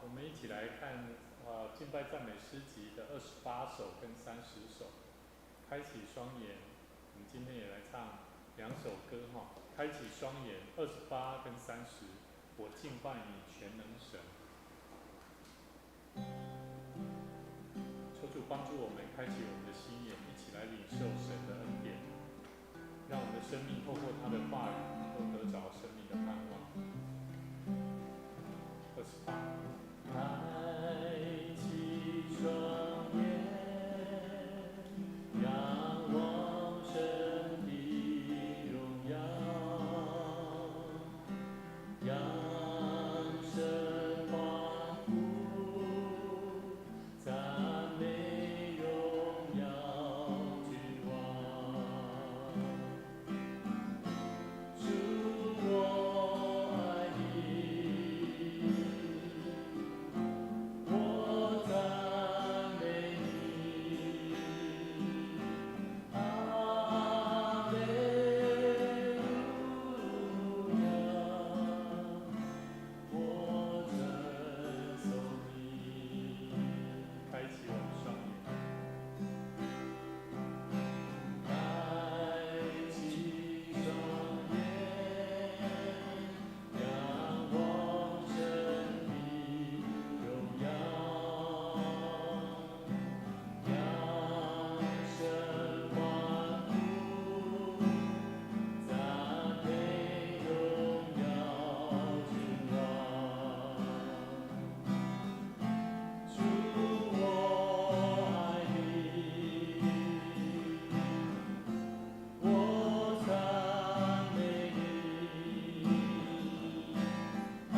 我们一起来看敬拜赞美诗集的28首跟30首。开启双眼，我们今天也来唱2首歌哈。开启双眼28跟30，我敬拜你全能神。求主帮助我们开启我们的心眼，一起来领受神的恩典，让我们的生命透过他的话语都得着生命的盼望。28。开启双眼，仰望神的荣耀，扬声欢呼，赞美荣耀君王。主，我爱你，我赞美你，阿门路亚，我称颂你。开启我们双眼，开启双眼，仰望神的荣耀，扬声欢呼，赞美荣耀君王。主，我爱你，我赞美你，阿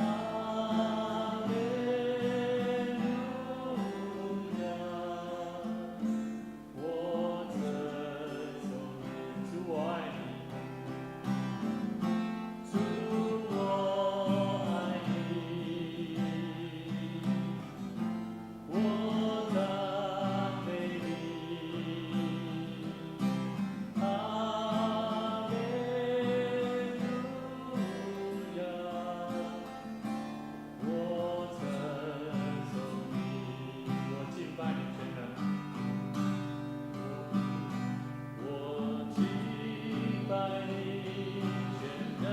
门路亚，我称颂你。主，我爱你，主，我爱你，我赞美你，阿门路亚，我称颂你。我敬拜你全能，我敬拜你全能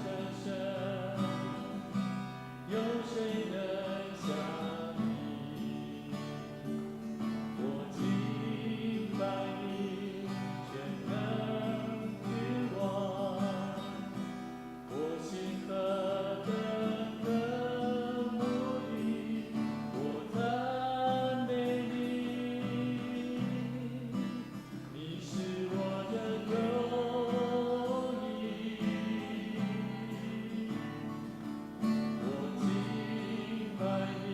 真神，有谁能像你？我敬拜你全能君王，我心何等渴慕你，我赞美你，你是我的公义。我敬拜你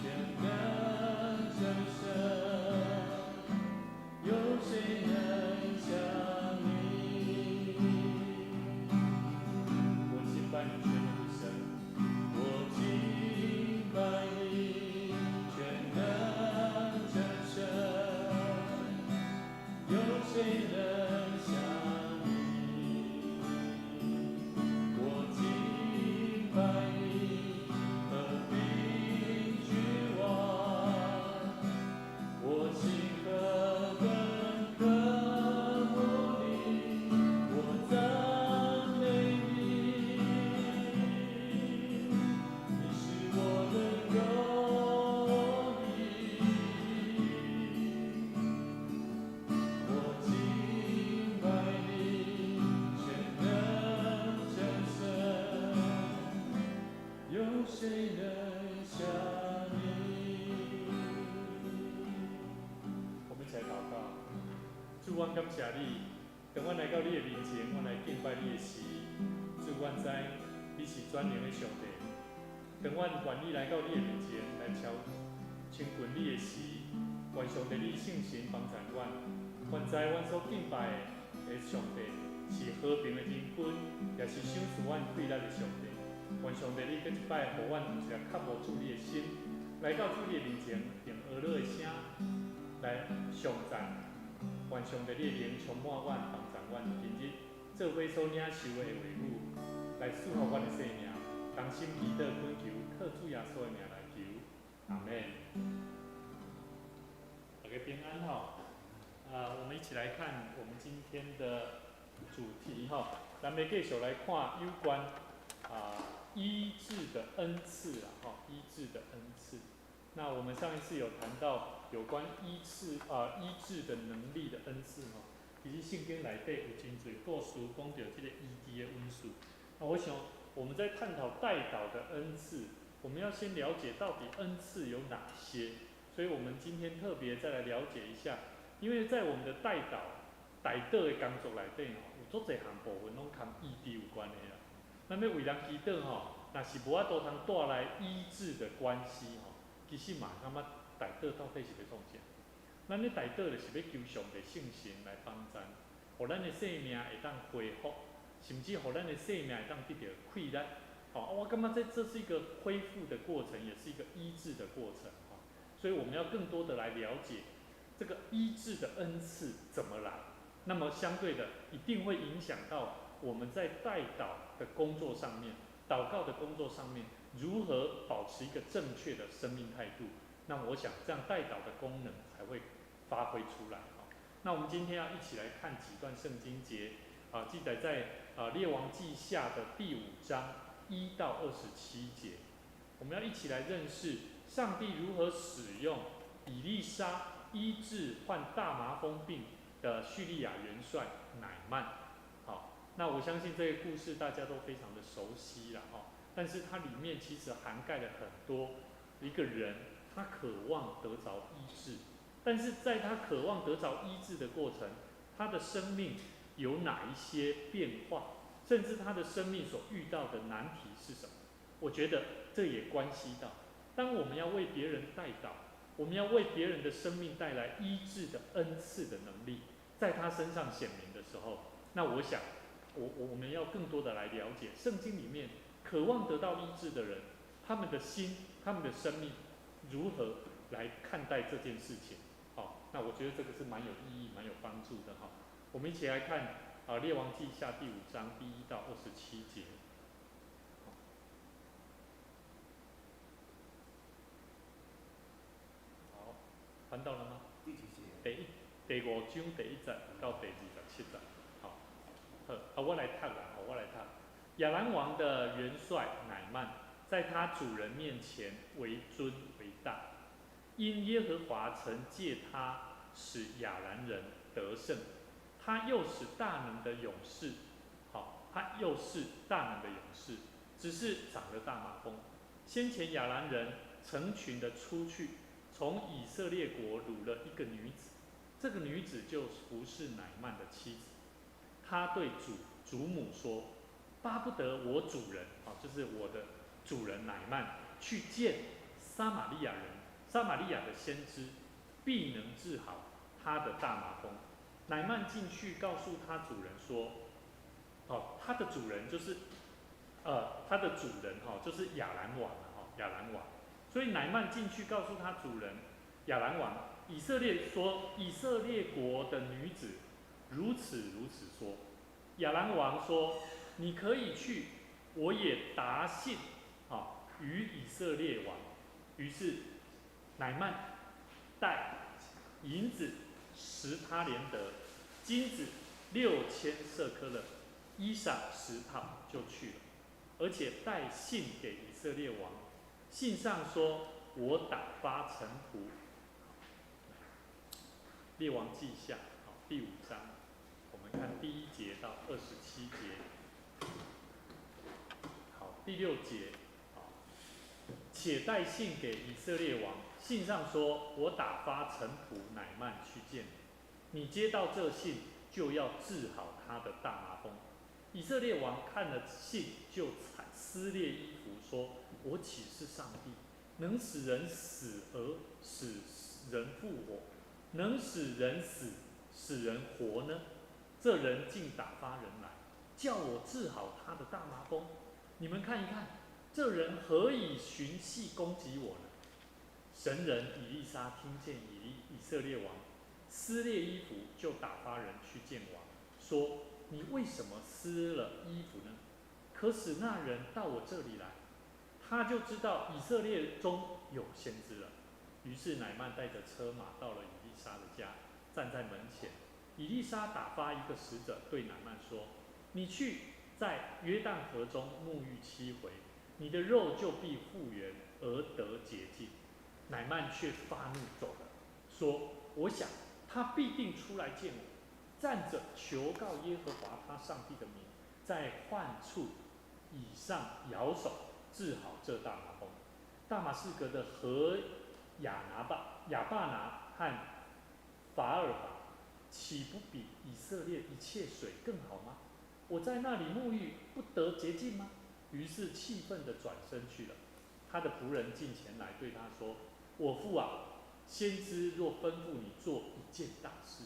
全能真神，有谁能像你？我敬拜你全能的神，我敬拜你全能真神，有谁能像你？我敬拜你和平君王，我心何等渴慕你，我赞美你，你是我的公义。我敬拜你全能真神，有谁能像你？我们一起来祷告。主，我感谢你，当我来到你的面前，我来敬拜你的时，主，我知你是全能的上帝。当我愿意来到你的面前，来亲近你的时，愿上帝你圣神帮助我。我知阮所敬拜的上帝是和平的人君，也是赏赐阮快乐的上帝。愿上帝你搁一摆，互阮有一个较无主你的心，来到主你的面前，用俄勒的声来颂赞。愿上帝你的灵充满阮，帮助阮今日做伙所领受的话语，来赐福阮的生命。同心祈祷恳求，靠主耶稣的名来求，阿门。大家平安哈。我们一起来看我们今天的主题哈。咱们继续来看有关医治的恩赐啦哈，医治的恩赐。那我们上一次有谈到有关医治的能力的恩赐哈。其实圣经内底有真侪故事讲到这个医治的恩赐。那我想我们在探讨代祷的恩赐，我们要先了解到底恩赐有哪些。所以我们今天特别再来了解一下，因为在我们的代祷的工作内底吼，有足侪项部分拢跟医治有关的啦。咱要为人祈祷吼，若是无法度通带来医治的关系吼，其实嘛感觉代祷到底是要创啥？咱咧代祷就是要求上帝圣神来帮咱，互咱的生命会当恢复，甚至互咱的生命会当得到快乐。我感觉这是一个恢复的过程，也是一个医治的过程。所以我们要更多的来了解这个医治的恩赐怎么来，那么相对的一定会影响到我们在代祷的工作上面，祷告的工作上面如何保持一个正确的生命态度。那我想这样代祷的功能才会发挥出来。那我们今天要一起来看几段圣经节记载在列王记下的第5章1到27节，我们要一起来认识上帝如何使用以利沙医治患大麻风病的叙利亚元帅乃曼。好，那我相信这个故事大家都非常的熟悉啦，但是它里面其实涵盖了很多一个人他渴望得着医治，但是在他渴望得着医治的过程，他的生命有哪一些变化，甚至他的生命所遇到的难题是什么？我觉得这也关系到，当我们要为别人代祷，我们要为别人的生命带来医治的恩赐的能力，在他身上显明的时候，那我想，我们要更多的来了解圣经里面渴望得到医治的人，他们的心、他们的生命如何来看待这件事情。那我觉得这个是蛮有意义、蛮有帮助的哈。我们一起来看列王记下第5章第1到27节。好，翻到了吗？第几节？第5章第1节到第27节。好，我来读啦，我来读。亚兰王的元帅乃曼，在他主人面前为尊为大，因耶和华曾借他使亚兰人得胜，他又是大能的勇士。他又是大能的勇士，只是长了大麻风。先前亚兰人成群的出去，从以色列国掳了一个女子，这个女子就服侍乃曼的妻子。他对主母说：“巴不得我主人，就是我的主人乃曼，去见撒玛利亚人，撒玛利亚的先知，必能治好他的大麻风。”乃曼进去告诉他主人说：“他的主人就是就是亚兰王亚兰王。所以乃曼进去告诉他主人亚兰王，以色列国的女子如此说。亚兰王说：你可以去，我也答信于以色列王。于是乃曼带银子10他连得，金子6000舍客勒，衣裳10套就去了，而且带信给以色列王。信上说：我打发臣仆。列王记下第5章，我们看第1节到27节。第6节，且带信给以色列王。信上说：我打发臣仆乃曼去见你，你接到这信，就要治好他的大麻风。以色列王看了信，就撕裂衣服，说：我岂是上帝，能使人死而使人复活，能使人死使人活呢？这人竟打发人来，叫我治好他的大麻风。你们看一看，这人何以寻隙攻击我呢？神人以利沙听见以色列王撕裂衣服，就打发人去见王，说：你为什么撕了衣服呢？可使那人到我这里来，他就知道以色列中有先知了。于是乃曼带着车马到了以利沙的家，站在门前。以利沙打发一个使者对乃曼说：“你去在约旦河中沐浴7回，你的肉就必复原而得洁净。”乃曼却发怒走了，说：“我想他必定出来见我，站着求告耶和华他上帝的名，在患处以上摇手治好这大麻风。大马士革的和亚巴拿和法尔法，岂不比以色列一切水更好吗？我在那里沐浴，不得洁净吗？”于是气愤地转身去了。他的仆人进前来对他说：“我父啊，先知若吩咐你做一件大事，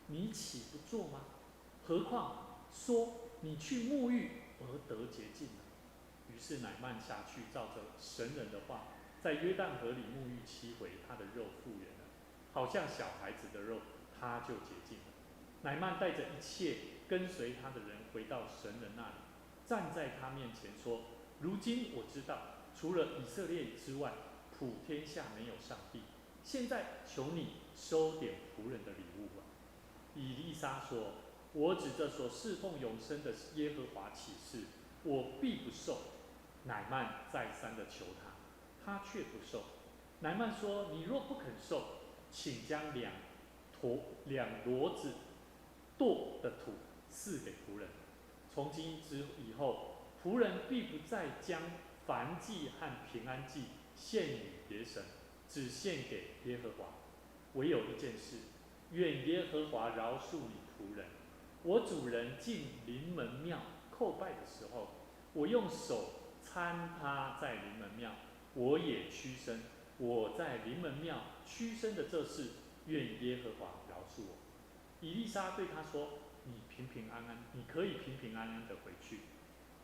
你岂不做吗？何况说你去沐浴而得洁净呢？”于是乃曼下去，照着神人的话，在约旦河里沐浴7回，他的肉复原了，好像小孩子的肉，他就洁净了。乃曼带着一切跟随他的人回到神人那里，站在他面前说：“如今我知道，除了以色列之外，普天下没有上帝。现在求你收点仆人的礼物吧。”以利沙说：“我指着所侍奉永生的耶和华起誓，我必不受。”乃曼再三的求他，他却不受。乃曼说：“你若不肯受，请将两骡子垛的土赐给仆人。从今以后，仆人必不再将燔祭和平安祭献与别神，只献给耶和华。唯有一件事，愿耶和华饶恕你仆人。我主人进临门庙叩拜的时候，我用手参他在临门庙，我也屈身。我在临门庙屈身的这事，愿耶和华饶恕我。”以利沙对他说：“你平平安安，你可以平平安安的回去。”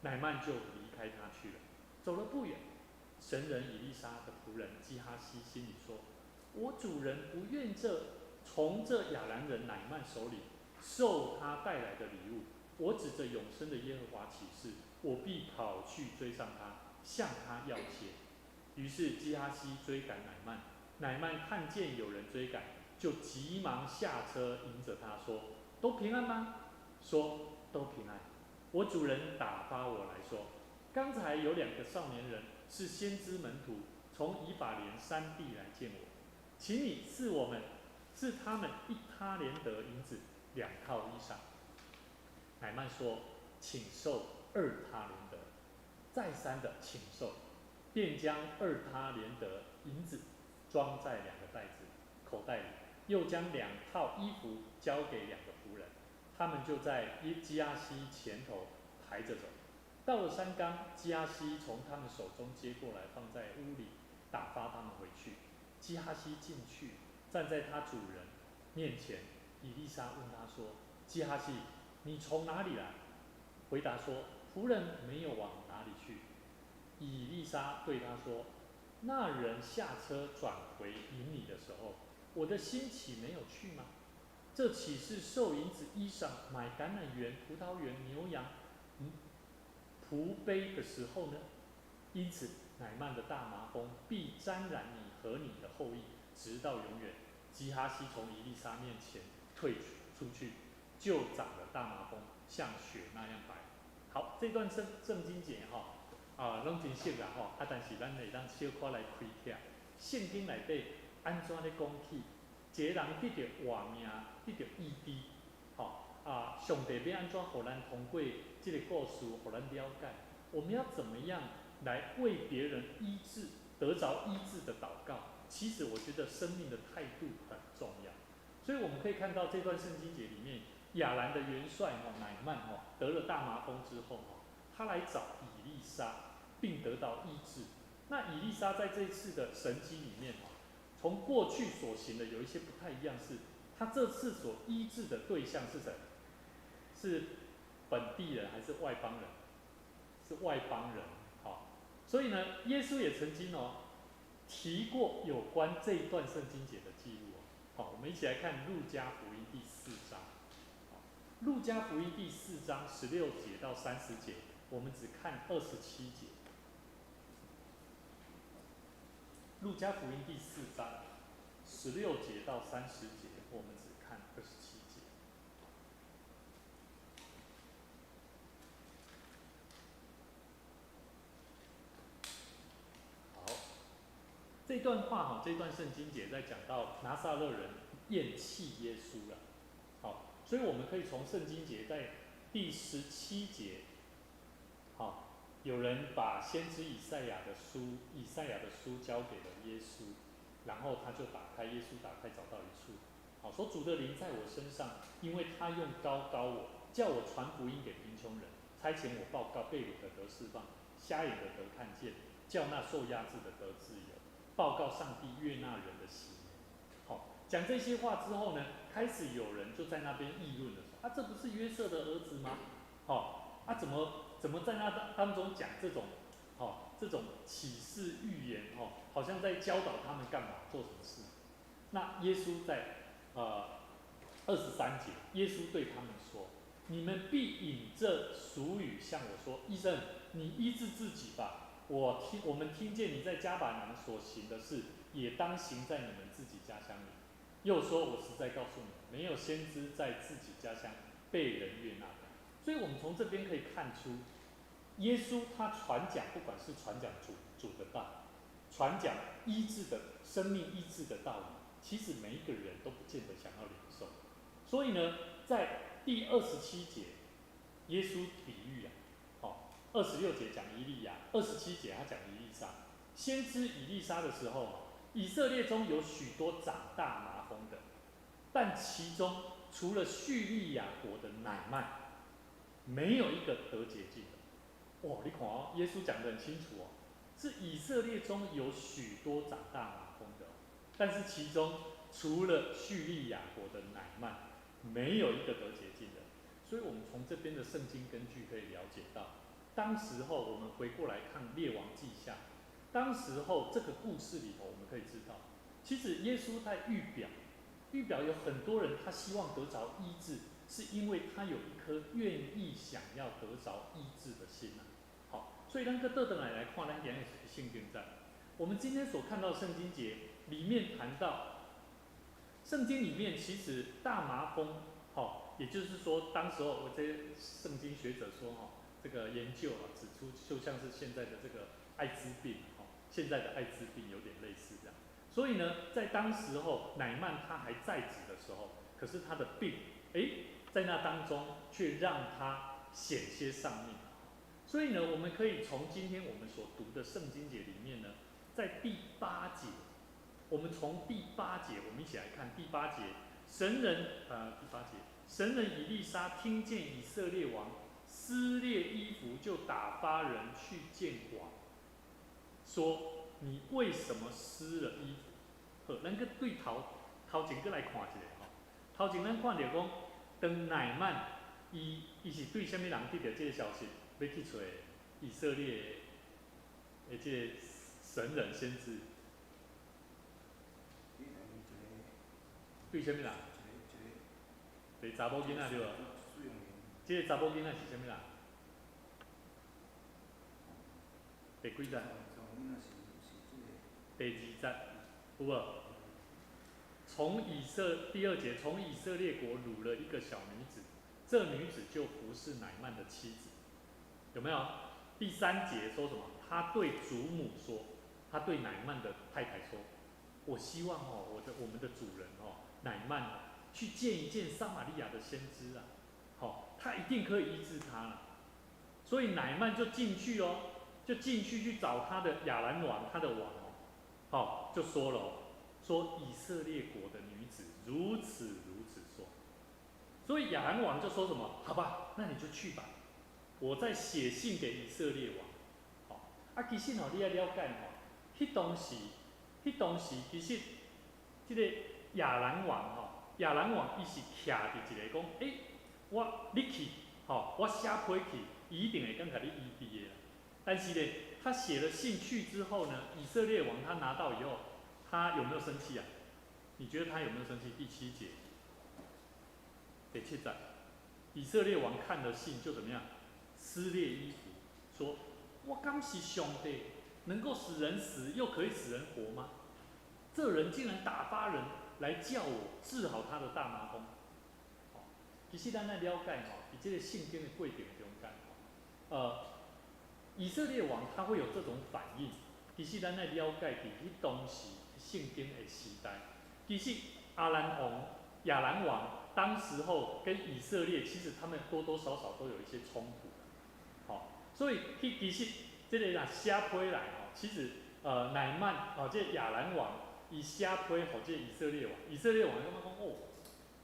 乃曼就离开他去了。走了不远，神人以利沙的仆人基哈西心里说：“我主人不愿从这亚兰人乃曼手里受他带来的礼物。我指着永生的耶和华起誓，我必跑去追上他，向他要钱。”于是基哈西追赶乃曼，乃曼看见有人追赶，就急忙下车迎着他说：“都平安吗？”说：“都平安。我主人打发我来说，刚才有2个少年人是先知门徒，从以法莲山地来见我，请你赐他们1他连得银子2套衣裳。”乃曼说：“请受2他连得。”再三的请受，便将2他连得银子装在2个口袋里，又将2套衣服交给2个仆人，他们就在基哈西前头抬着走。到了山冈，基哈西从他们手中接过来，放在屋里，打发他们回去。基哈西进去，站在他主人面前。以利沙问他说：“基哈西，你从哪里来？”回答说：“仆人没有往哪里去。”以利沙对他说：“那人下车转回营里的时候，我的心岂没有去吗？这岂是受银子、衣裳、买橄榄园、葡萄园、牛羊、仆婢的时候呢？因此，乃曼的大麻风必沾染你和你的后裔，直到永远。”基哈西从以利沙面前退出去，就长了大麻风，像雪那样白。好，这段圣经节拢真熟啦但是咱会当小可来开起。圣经内底安怎咧讲起？一个人得到活命，得到医治，上帝要安怎互咱通过这个故事，互咱了解？我们要怎么样来为别人医治，得着医治的祷告？其实我觉得生命的态度很重要。所以我们可以看到这段圣经节里面，亚兰的元帅乃曼得了大麻风之后他来找以利沙，并得到医治。那以利沙在这次的神迹里面从过去所行的有一些不太一样，是他这次所医治的对象是谁？是本地人还是外邦人？是外邦人。所以呢，耶稣也曾经提过有关这一段圣经节的记录我们一起来看路加福音第4章。路加福音第4章16节到30节，我们只看27节。路加福音第4章16节到30节，我们只看27节。好，这段话这段圣经节在讲到拿撒勒人厌弃耶稣了。好，所以我们可以从圣经节在第17节，好，有人把先知以赛亚的书交给了耶稣，然后他就耶稣打开找到一处，好，说主的灵在我身上，因为他用膏膏我，叫我传福音给贫穷人，差遣我报告被掳的得释放，瞎眼的得看见，叫那受压制的得自由，报告上帝悦纳人的喜年。好，讲这些话之后呢，开始有人就在那边议论了，说这不是约瑟的儿子吗？好，怎么在那当中讲这种这种启示预言好像在教导他们干嘛做什么事？那耶稣在23节，耶稣对他们说：“你们必引这俗语向我说，医生，你医治自己吧。我们听见你在迦百农所行的事，也当行在你们自己家乡里。又说，我实在告诉你，没有先知在自己家乡被人悦纳的。”所以我们从这边可以看出，耶稣他传讲，不管是传讲主的道，传讲医治的生命医治的道理，其实每一个人都不见得想要领受。所以呢，在第27节，耶稣比喻26节讲以利亚，27节他讲以利沙。先知以利沙的时候，以色列中有许多长大麻风的，但其中除了叙利亚国的乃縵，没有一个得洁净的。哇，你看耶稣讲得很清楚是以色列中有许多长大麻风的，但是其中除了叙利亚国的乃縵，没有一个得洁净的。所以我们从这边的圣经根据可以了解到，当时候我们回过来看列王记下，当时候这个故事里头，我们可以知道，其实耶稣在预表有很多人他希望得着医治，是因为他有一颗愿意想要得着医治的心好，所以咱个倒转来看，咱今日圣经在我们今天所看到的圣经节里面谈到，圣经里面其实大麻风，也就是说，当时候我这些圣经学者说这个研究指出，就像是现在的这个艾滋病现在的艾滋病有点类似这样。所以呢，在当时候乃縵他还在职的时候，可是他的病，在那当中却让他险些丧命。所以呢，我们可以从今天我们所读的圣经节里面呢，在第8节，我们从第8节，我们一起来看第8节，第8节，神人以利沙听见以色列王撕裂衣服，就打发人去见王，说你为什么撕了衣服？好，咱个对头前个来看一下头前咱看到讲，当乃縵伊是对什么人得到这个消息？要去找以色列的这个神人先知，对什么人？对查某囡仔对吧？这个查某囡仔是什么人？第几节？第2节，有无？第2节，从以色列国掳了一个小女子，这女子就服侍乃縵的妻子，有没有？第3节说什么？他对主母说，他对乃縵的太太说：“我希望我们的主人乃縵去见一见撒玛利亚的先知他一定可以医治他了。”所以乃縵就进去去找他的亚兰王，他的王就说了说以色列国的女子如此说。所以亚兰王就说什么？好吧，那你就去吧，我再写信给以色列王。其实你要了解迄当时其实这个亚兰王伊是徛伫一个讲，你去，我写批去，伊一定会敢甲你医治的。但是呢，他写了信去之后呢，以色列王他拿到以后，他有没有生气啊？你觉得他有没有生气？第7节，第7节，以色列王看了信就怎么样？撕裂衣服，说：“我敢是上帝能够使人死，又可以使人活吗？这人竟然打发人来叫我治好他的大麻风。其实咱来了解吼，以这个圣经的过程中间，以色列王他会有这种反应。其实咱来了解，伫迄当时圣经的时代，其实亚兰王当时候跟以色列，其实他们多多少少都有一些冲突。好，所以其实这个啦写批来吼，其实乃曼这亚兰王伊写批互这以色列王，以色列王感觉讲哦，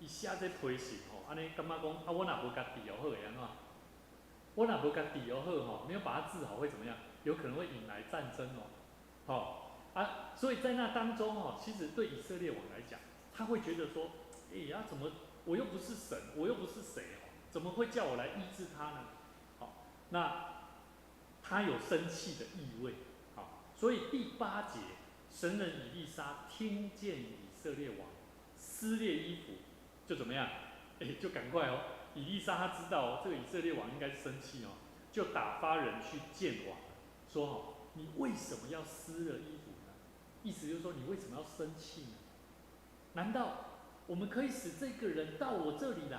伊写这批信吼，安尼感觉讲啊，我若无甲治疗好会安怎？我若无甲治疗好吼，没有把它治好会怎么样？有可能会引来战争哦。好所以在那当中哦，其实对以色列王来讲，他会觉得说，怎么我又不是神，我又不是谁哦，怎么会叫我来医治他呢？好，那他有生气的意味。好，所以第8节，神人以利沙听见以色列王撕裂衣服，就怎么样？就赶快哦。以利沙他知道哦，这个以色列王应该是生气哦，就打发人去见王，说哦，你为什么要撕了衣服呢？意思就是说，你为什么要生气呢？难道我们可以使这个人到我这里来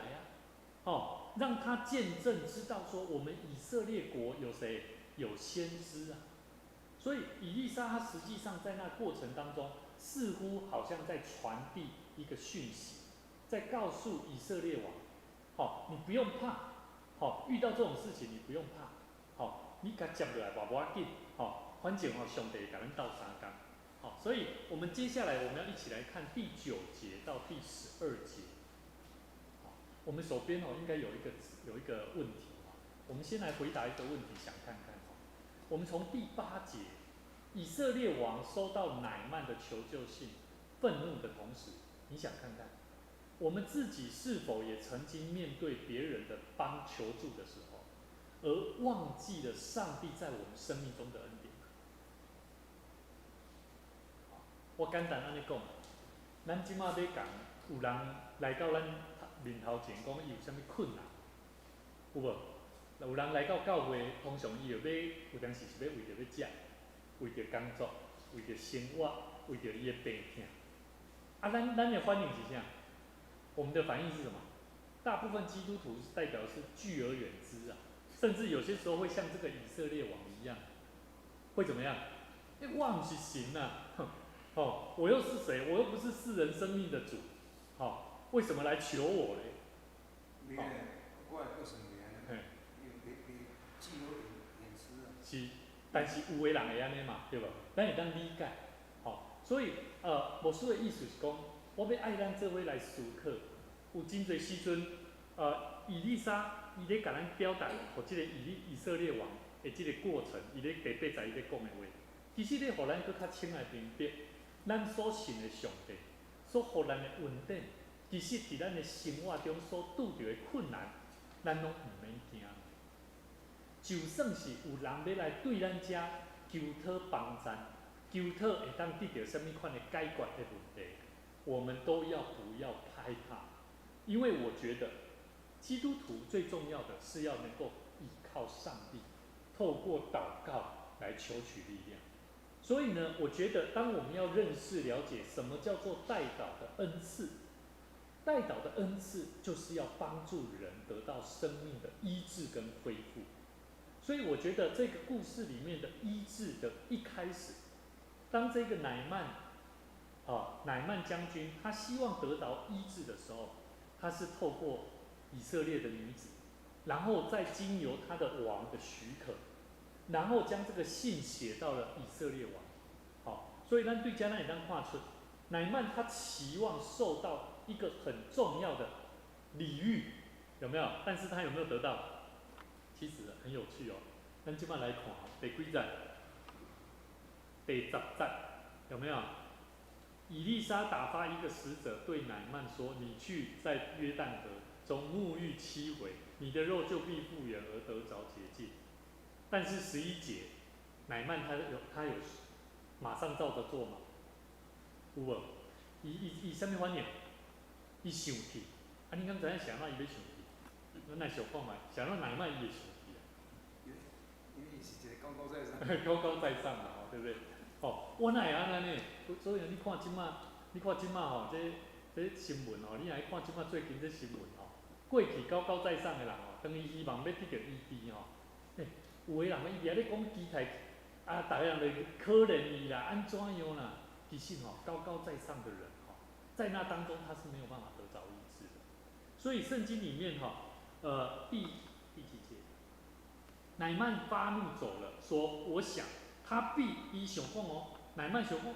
啊？让他见证知道说，我们以色列国有谁？有先知啊。所以以利沙他实际上在那过程当中，似乎好像在传递一个讯息，在告诉以色列王，你不用怕，遇到这种事情你不用怕，你甲接落来无要紧，反正上帝甲咱斗相共。所以我们接下来我们要一起来看第9节到第12节。我们手边应该有一个问题，我们先来回答一个问题，想看看我们从第8节，以色列王收到乃曼的求救信，愤怒的同时，你想看看，我们自己是否也曾经面对别人的帮求助的时候，而忘记了上帝在我们生命中的恩典？我简单安尼讲，咱即马要讲，有人来到咱面头前讲伊有啥物困难，有无？有人来到教会，通常伊就有当时是要为着要食，为着工作，为着生活，为着伊的病痛。咱的反应是啥？我们的反应是什么？大部分基督徒代表是拒而远之啊，甚至有些时候会像这个以色列王一样，会怎么样？我不是神啊，我又是谁？我又不是世人生命的主，为什么来求我嘞？我的个性是安尼，拒而远之啊。是，但是有的人会安尼嘛，对无？咱会当理解，所以牧师的意思是讲，我要爱咱做伙来思考，有真侪时阵，以利沙伊咧甲咱表达，互即个以色列王的即个过程，伊咧第8节伊咧讲的话，其实咧互咱搁较深来明白，咱所信的上帝，所互咱的恩典，其实伫咱的生活中所拄着的困难，咱拢毋免惊。就算是有人要来对咱遮求讨帮赞，求讨会当得到什么款的解决的问题，我们都要不要害怕？因为我觉得基督徒最重要的是要能够依靠上帝，透过祷告来求取力量。所以呢，我觉得当我们要认识了解什么叫做代祷的恩赐，代祷的恩赐就是要帮助人得到生命的医治跟恢复。所以我觉得这个故事里面的医治的一开始，当这个乃曼将军他希望得到医治的时候，他是透过以色列的女子，然后再经由他的王的许可，然后将这个信写到了以色列王。所以咱对迦南也当画出，乃曼他期望受到一个很重要的礼遇，有没有？但是他有没有得到？其实很有趣哦。咱今晚来看第几节？第10节有没有？以利沙打发一个使者对乃曼说：“你去在约旦河中沐浴7回，你的肉就必复原而得着洁净。”但是11节，乃曼他有马上照着做嘛？有无？伊什么反应？伊生气。你刚才想到伊要生气，咱来想看卖，想到乃曼伊会生气。是一个高高在上。高高在上嘛，吼，对不对？哦，我哪会安尼呢？所以你看即马，吼，这新闻吼，你若看即马最近这新闻吼，过去高高在上的人吼，当伊希望要得到 ED 吼，有的人伊伫咧讲基台啊，逐个人就可怜伊啦，安怎样啦？其实吼，高高在上的人吼，在那当中他是没有办法得着医治的。所以圣经里面哈，第几节？乃曼发怒走了，说：“我想他必伊想讲哦，乃曼想讲，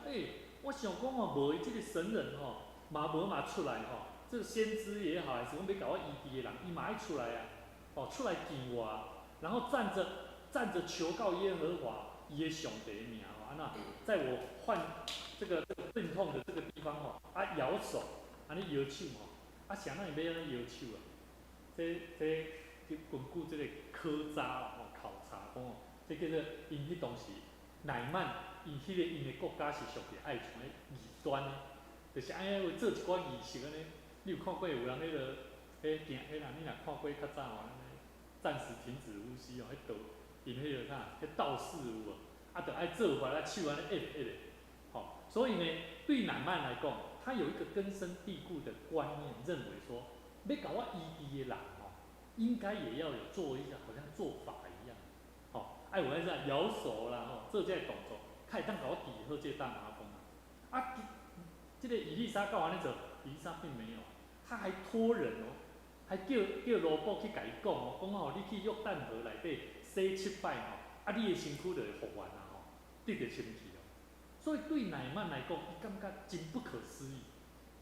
我想讲哦，无伊这个神人吼，嘛出来吼，这个先知也好，还是讲要搞我医治的人，伊嘛爱出来啊，哦，出来见我啊，然后站着求告耶和华，伊的上帝名哦，那在我患这个病痛的这个地方吼，啊摇手，安尼摇手吼，啊谁那会要安尼摇手啊？这根据这个科查吼考察讲哦，这叫做因迄当时乃曼因的国家是属于爱从的异端的，就是安尼做一寡仪式安尼。你有看过有人迄个行人你若看过较早吼，暂时停止呼吸哦，迄道因迄个啥，迄道士有无？啊，着爱做法啊手安尼握的，吼，所以呢，对乃曼来讲，他有一个根深蒂固的观念，认为说，要搞我医治的人吼，应该也要有做一下，好像做法一样，吼，爱有迄啥摇手啦，吼，做这个动作，较会当搞我治好这大麻风啊。啊，这个以利沙干嘛呢？做以利沙并没有，他还托人哦，还叫罗伯去甲伊讲哦，讲哦，你去约旦河内底洗7摆吼，啊，你的身躯就会复原啊吼，得着清气哦。所以对乃曼来讲，伊感觉真不可思议。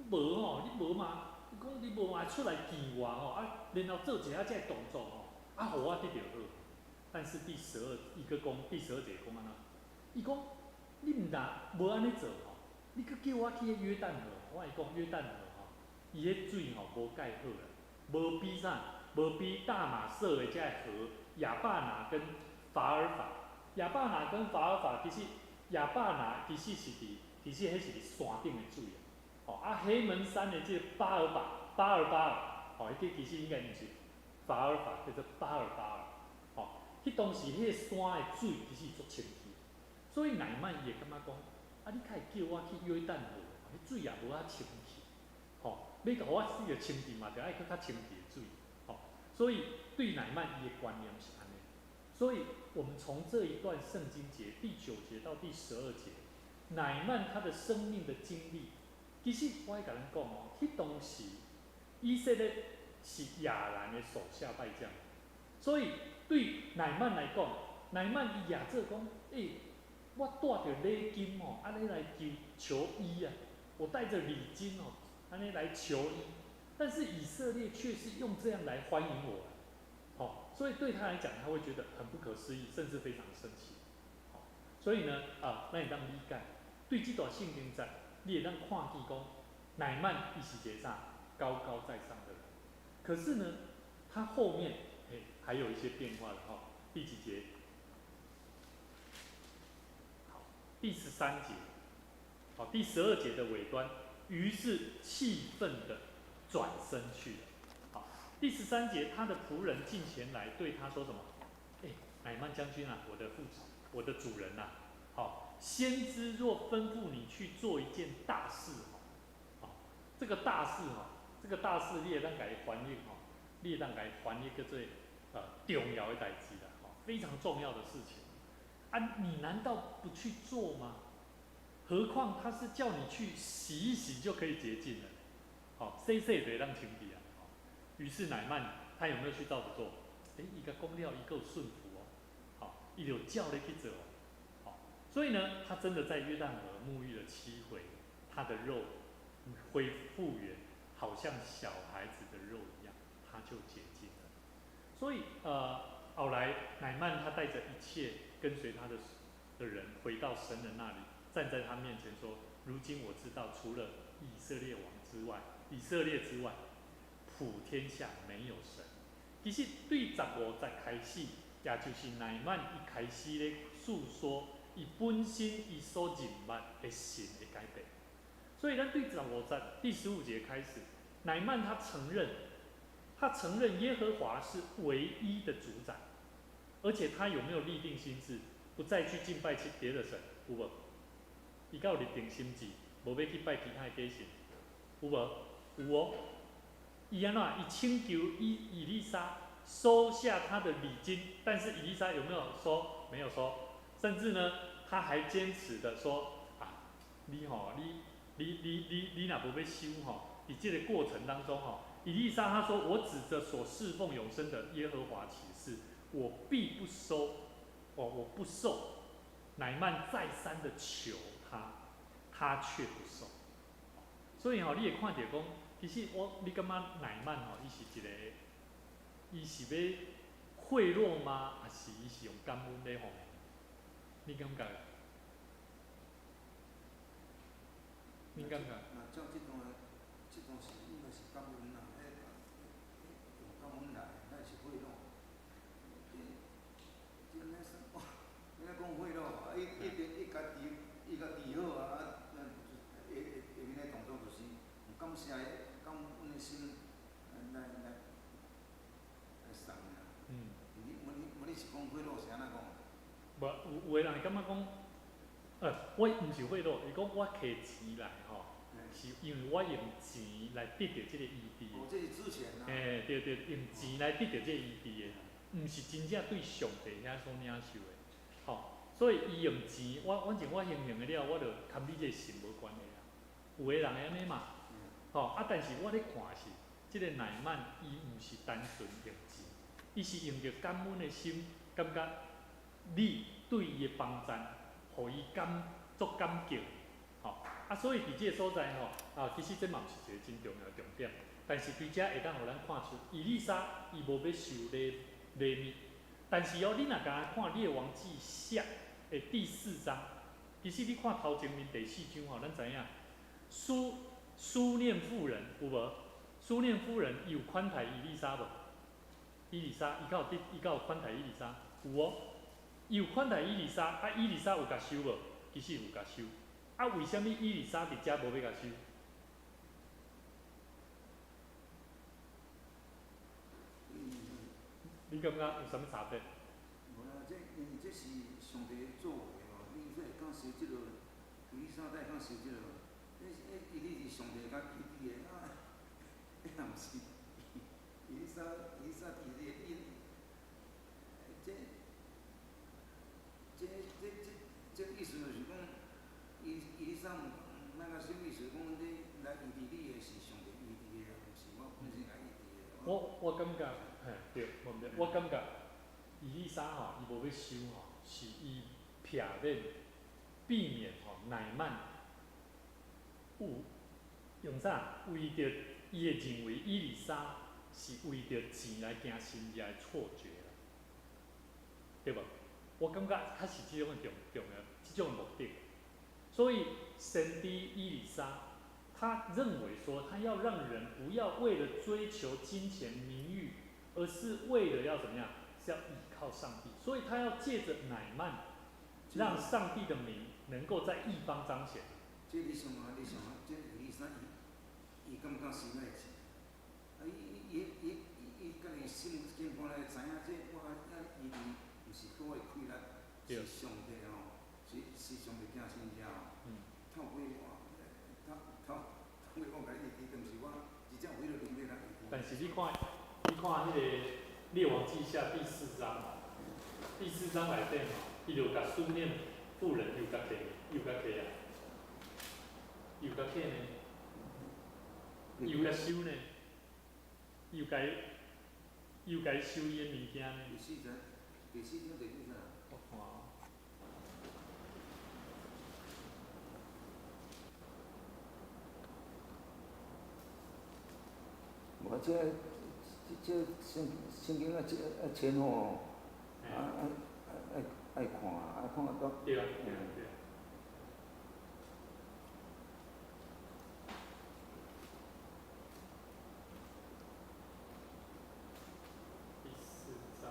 无吼，你无嘛？你讲你无嘛出来见我吼，啊，然后做一下这动作吼，啊，互我得着好。但是第12，伊个讲第12节讲安怎？伊讲你毋但无安尼做吼，你搁叫我去约旦河，我会讲约旦河吼，伊迄水吼无介好啦，无比啥，无比大马色的这河亚巴拿跟法尔法，亚巴拿跟法尔法其实亚巴拿其实迄是伫山顶的水啊。哦，啊，黑门山的这个巴尔，哦，迄个其实应该毋是法尔法，叫做巴尔，哦，迄当时迄个山的水其实足清气，所以乃曼也感觉讲，啊，你开叫我去约旦河，迄水也无遐清气，吼，要甲我使着清气嘛，就爱搁较清气的水，吼，所以对乃曼伊的观念是安尼，所以我们从这一段圣经节第9节到第12节，乃曼他的生命的经历。其实我爱甲咱讲哦，迄当时以色列是亚兰的手下败将，所以对乃曼来讲，乃曼伊亚做讲，我带着礼金哦，安尼来求医啊，我带着礼金哦，安尼来求医，但是以色列却是用这样来欢迎我，哦，所以对他来讲，他会觉得很不可思议，甚至非常生气，哦，所以呢，咱会当理解，对这段圣经在。你也当看见讲，乃曼伊是一个啥高高在上的人，可是呢，他后面还有一些变化的哈。第几节？好，第13节，好，第12节的尾端，于是气愤的转身去了。好，第13节，他的仆人进前来对他说什么？乃曼将军啊，我的主人呐，好，先知若吩咐你去做一件大事。这个大事你会当甲伊翻译吼，你会当甲伊翻译叫做重要的代志啦，非常重要的事情。啊，你难道不去做吗？何况他是叫你去洗一洗就可以洁净了，好，洗就会当清气啊。于是乃曼他有没有去照着做？伊甲讲了，伊够顺服哦，好，伊就叫你去做哦，好，所以呢，他真的在约旦河沐浴了7回，他的肉复原，好像小孩子的肉一样，他就洁净了。所以后来乃曼他带着一切跟随他的人回到神的那里，站在他面前说：“如今我知道，除了以色列之外，普天下没有神。”其实对15节开始，也就是乃曼一开始咧诉说伊本身伊所认捌的神的改变。所以咱对15节第15节开始，乃曼他承认耶和华是唯一的主宰，而且他有没有立定心志，不再去敬拜别的神？有无？伊有立定心志，无要去拜其他的假神，有无？有哦。伊安怎？伊请求以利沙收下他的礼金，但是以利沙有没有收？没有收。甚至呢，他还坚持的说：啊，你若无要收吼，以这个过程当中吼，以利沙他说：我指着所侍奉永生的耶和华起誓，我必不收，我不受。乃曼再三的求他，他却不受。所以你会看到讲，其实你感觉乃曼伊是一个，伊是要贿赂吗？还是伊是用感恩来奉？你感觉？你感觉？那照这种是应该是感恩啦，用感恩来，那是贿赂。真个是，你讲贿赂，伊家己好啊，下面个动作就是感谢感恩的心来送啦。你是讲贿赂是安怎讲？无有的人会感觉讲，我毋是贿赂，伊讲我摕钱来吼，是因为我用钱来得到这个医治的。哦，这是之前啊。对，用钱来得到这个医治的，毋是真正对上帝遐所领受的。吼，所以伊用钱，反正我行的了，我就跟你这神无关系啦。有的人会安尼嘛，吼但是我咧看是，这个乃曼伊毋是单纯用钱，伊是用着感恩的心，感觉你对伊的帮赞，互伊足感激，吼所以伫这个所在吼其实这嘛是一个真重要的重点。但是对遮会当互咱看出，以利沙伊无要受礼物，但是你若甲看《列王纪下》的第4章，其实你看头前面第4章咱知影书念妇人有无？书念妇人伊有款待以利沙无？以利沙伊有款待以利沙有哦，伊有款待以利沙，以利沙有甲收无？其实有甲收。为什么以利沙伫遮无要甲收？你感觉有啥物差别？无啦，因为这是上帝的作为哦，你说会讲受即落，以利沙才会讲受即落，伊是上帝甲伊治的若毋是以利沙治的，这意思就是讲，以利沙咱甲什么意思？讲这来医治你的是上帝医治的，毋是我本身来医治的。我感觉，对，无毋对，我感觉以利沙伊无要收是伊避免乃曼用啥？为着伊会认为以利沙是为着钱来行神业的错觉啦，对无？我感觉较是即种重要，即种目的。所以神的以利沙，他认为说，他要让人不要为了追求金钱名誉，而是为了要怎么样？是要依靠上帝。所以他要借着乃曼，让上帝的名能够在一方彰显。这你想啊，这以利沙伊感觉神爱钱，伊家己心肝来知影，这我医治毋是靠我的气力，是上帝是上帝惊神者透过我，透过我甲你医治，毋是我直接为了人要来医治。但是你看迄个《列王纪下》第4章，第4章内底伊就甲书念妇人又甲客啊，又甲客呢，又甲收呢，又甲收伊的物件呢。第四章第几节？我看哦。我这圣经前后爱看到。对啊。第4章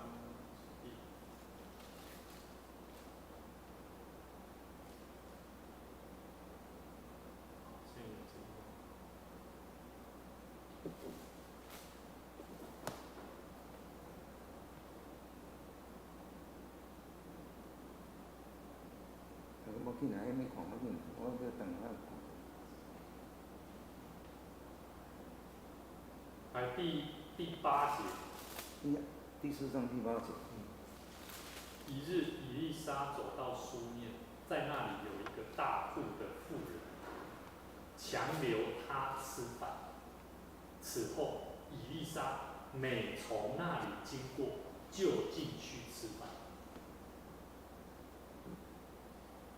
第。紧啊，迄物看无紧，我要等下看。来第8节。第4章第8节。一日，以利沙走到书念，在那里有一个大腹的妇人，强留他吃饭。此后，以利沙每从那里经过，就进去吃饭。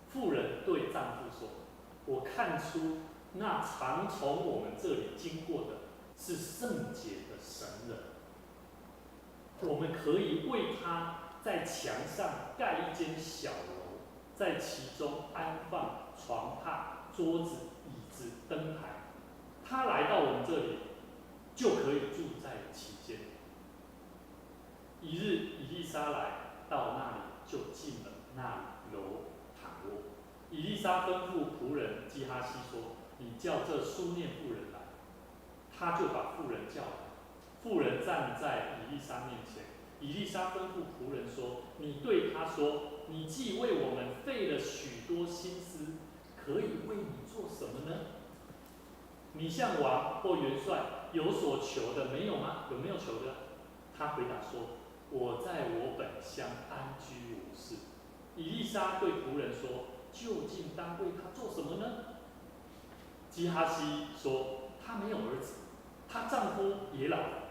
妇人对丈夫说：“我看出那常从我们这里经过的是圣洁的神人，我们可以为他在墙上盖一间小楼，在其中安放床榻、桌子、椅子、灯台。他来到我们这里，就可以住在其间。”一日，以利沙来到那里，就进了那楼躺卧。以利沙吩咐仆人基哈西说：“你叫这书念妇人来。”他就把妇人叫来。妇人站在以利沙面前。以利沙吩咐仆人说：“你对他说，你既为我们费了许多心思，可以为你做什么呢？你向王或元帅有所求的没有吗？有没有求的？”他回答说：“我在我本乡安居无事。”以利沙对仆人说：“究竟当为他做什么呢？”基哈西说：“他没有儿子，她丈夫也老了。”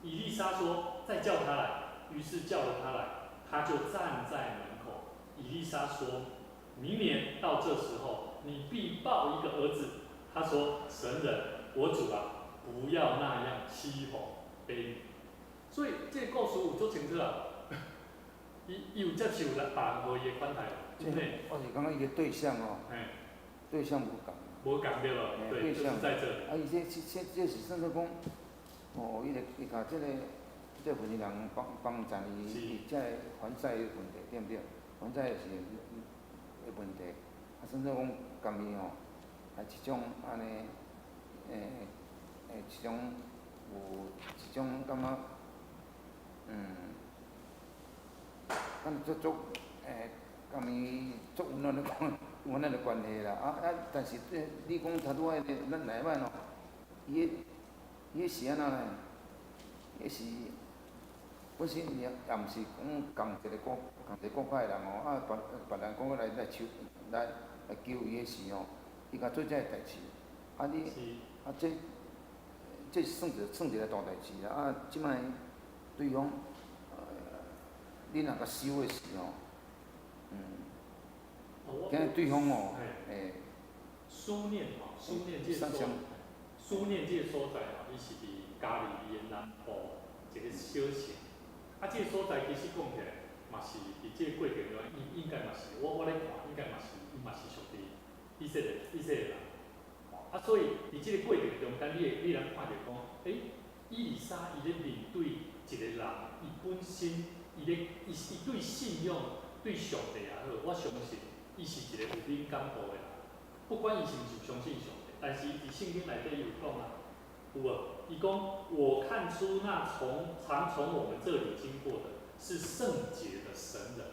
以利沙说：“再叫他来。”于是叫了他来，他就站在门口。以利沙说：“明年到这时候，你必抱一个儿子。”他说：“神人，我主啊，不要那样欺哄卑女。”所以这个故事有足清楚啊，伊有接受咱别人伊的款待，对不对？我是感觉伊个对象哦，对象无共。无共对了，对，就是在这里。啊，伊这是算做讲，哦，伊甲这份人帮助伊这还债的问题，对不对？还债是的问题，啊，算做讲，甘伊吼，啊，一种安尼，一种有一种感觉，敢足甘伊足有咱的关系啦。但是你讲头拄仔咱内曼哦，伊是安怎呢？伊是本身也毋是讲共一个国派人哦，别人讲来求伊的时候，伊甲做这个代志，这算一个大代志啦。啊，即摆对方，你若甲收的时候，今日对方哦，书念这所在吼，伊是伫嘉义县南部一个小城。啊，这个所在其实讲起来，嘛是伫这个过程中，应该嘛是我咧看，应该嘛是伊嘛是属于以色列人。啊，所以伫这个过程中间，你能看到讲，以利沙伊咧面对一个人，伊本身伊对信仰、对上帝也好，我相信伊是一个有敏感度的人。不管伊是毋是相信上帝，但是伫圣经内底有讲啊，有无？伊讲我看出那常从我们这里经过的是圣洁的神人。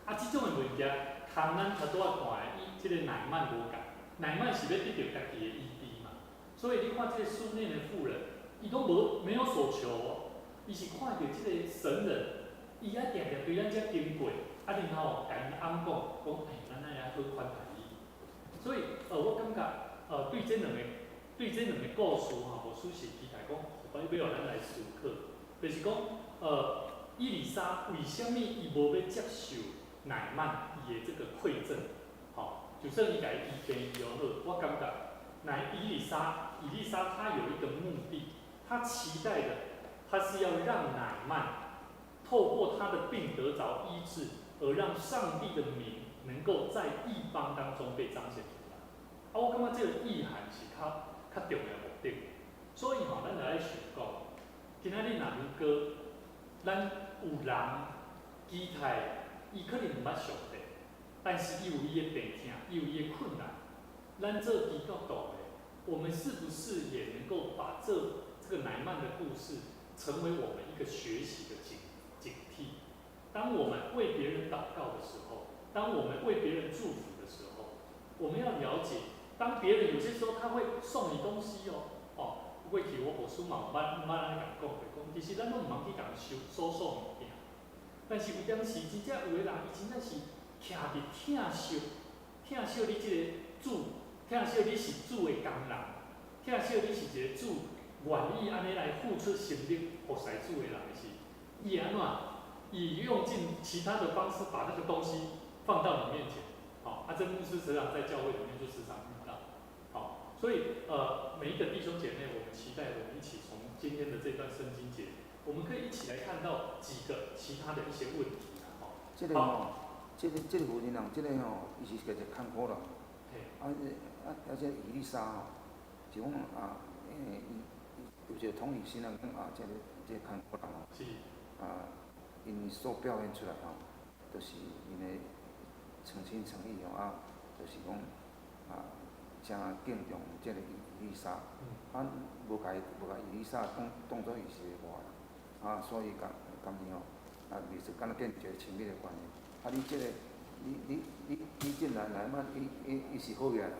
啊，这种的物件，同咱头拄仔看的，这个乃曼无共。乃曼是要得到家己的医治嘛，所以你看这个书念的妇人，伊都没有所求哦，伊是看到这个神人，伊还定定对咱遮经过，啊然后甲因暗讲，咱爱好款待伊。所以我感觉对这两个故事吼，无属是期待讲，要咱来思考，就是讲以利沙为什么伊无要接受乃曼伊的这个馈赠？就算伊家己医病医好，我感觉以利沙他有一个目的，他期待的，他是要让乃曼透过他的病得着医治，而让上帝的名能够在异邦当中被彰显出来。我感觉这个意涵是较重要的目的。所以咱就来想讲，今仔日若如果咱有人期待，伊可能毋捌上帝。但是伊有伊的病痛，伊有伊的困难，咱做基督徒的，我们是不是也能够把这个乃曼的故事，成为我们一个学习的警惕？当我们为别人祷告的时候，当我们为别人祝福的时候，我们要了解，当别人有些时候他会送你东西过去我无书嘛，捌安尼甲讲过，讲其实咱拢毋通去甲人收物件，但是有当时真正有的人，伊真正是徛伫疼惜你即个主，疼惜你是主的工人，疼惜你是一个主愿意安尼来付出心力服侍主的人的时，伊安怎？伊用尽其他的方式把那个东西放到你面前，这牧师时常在教会里面就时常遇到，所以每一个弟兄姐妹，我们期待我们一起从今天的这段圣经节，我们可以一起来看到几个其他的一些问题这个妇人人，这个伊是个一坎坷人，这以利沙就讲伊有一个同理心啊，这个坎坷人因所表现出来就是因的诚心诚意就是讲真敬重这个以利沙，无甲以利沙当作伊是个外人，所以甘愿历史敢若建立一个亲密的关系。你这个你这乃曼伊是好嘢人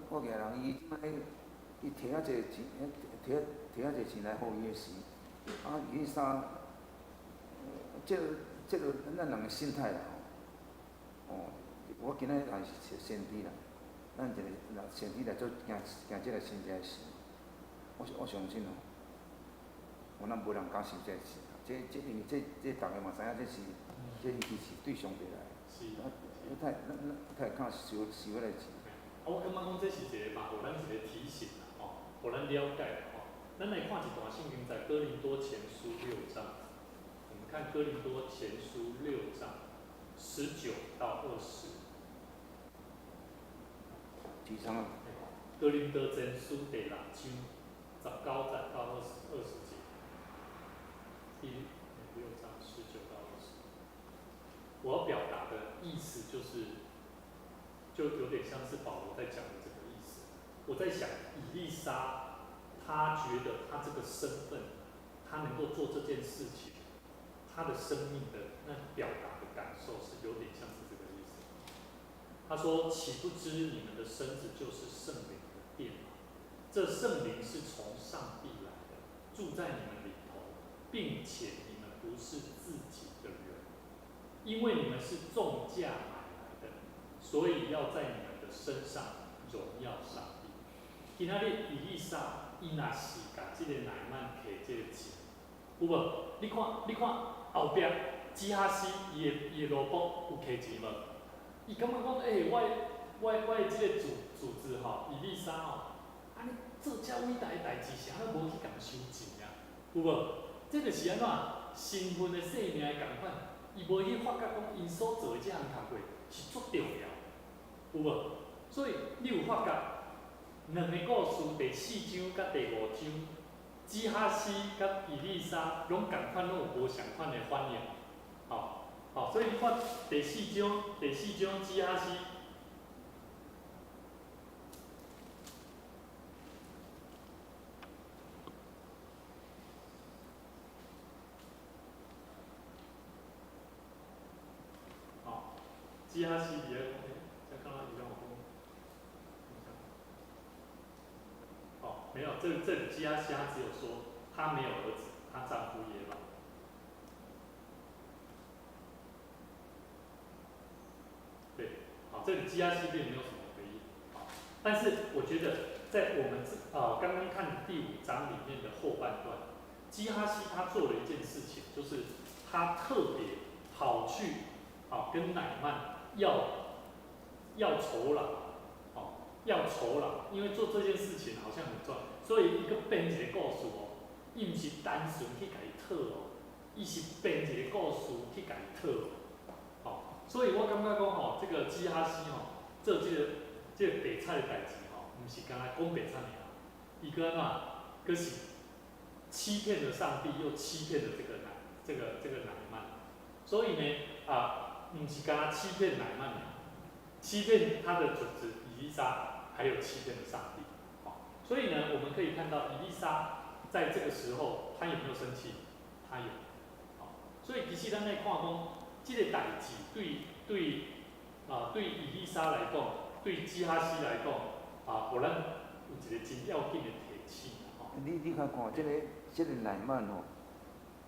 好嘢人伊摕一个钱，摕一个钱来互伊的时，以利沙。这个咱人的心态啦，我今仔也是先知啦，咱一个先知来做行这个先知的事，我相信咱无人敢受这个事，因为这大家嘛知影，这伊是对上帝来，太敢受迄个事。我感觉讲这是一个嘛，互咱一个提醒啦，互咱了解啦，咱来看一段圣经，在哥林多前书6章。看哥林多前书6章19到20。几章啊？哥林多前书第6章19节到20节。第6章19到20。我要表达的意思就是，就有点像是保罗在讲的这个意思。我在想，以利沙他觉得他这个身份，他能够做这件事情。他的生命的那表达的感受是有点像是这个意思。他说：“岂不知你们的身子就是圣灵的殿吗？这圣灵是从上帝来的，住在你们里头，并且你们不是自己的人，因为你们是重价买来的，所以要在你们的身上荣耀上帝。”今仔日以利沙伊若是甲这个乃曼摕这个钱，有无？你看。后壁基哈西伊的萝卜有摕钱无？伊感觉讲，我的即个主子以利沙安尼做遮伟大的代志，是安尼无去共收钱啊？有无？这就是安怎身份的生命的共款，伊无去发觉讲，因所做的这项工作是足重要，有无？所以你有发觉两个故事，第4章甲第5章。基哈西甲以利沙拢共款，拢有无相款的反应，所以你看第4章基哈西，基哈西伫咧讲，刚刚你让我没有，这里基哈西他只有说他没有儿子，他丈夫也老。对，这里基哈西并没有什么回应，但是我觉得在我们刚刚看的第5章里面的后半段，基哈西他做了一件事情，就是他特别跑去跟乃曼要酬劳，要酬劳，因为做这件事情好像很重要，所以伊个编一个故事伊毋是单纯去甲伊讨伊是编一个故事去甲伊讨。所以我感觉讲这个基哈西做这个白菜的代志毋是干那讲白菜尔，伊个安怎，佫是欺骗了上帝，又欺骗了这个乃曼。所以呢毋是干那欺骗乃曼尔，欺骗他的主子以利沙，还有欺骗了上帝。所以呢，我们可以看到以利沙在这个时候，他有没有生气？他有。所以其实咱来看讲，这个代志对对伊丽莎来讲，对基哈西来讲，互咱有一个真要紧的提醒吼。你较看这个乃曼吼，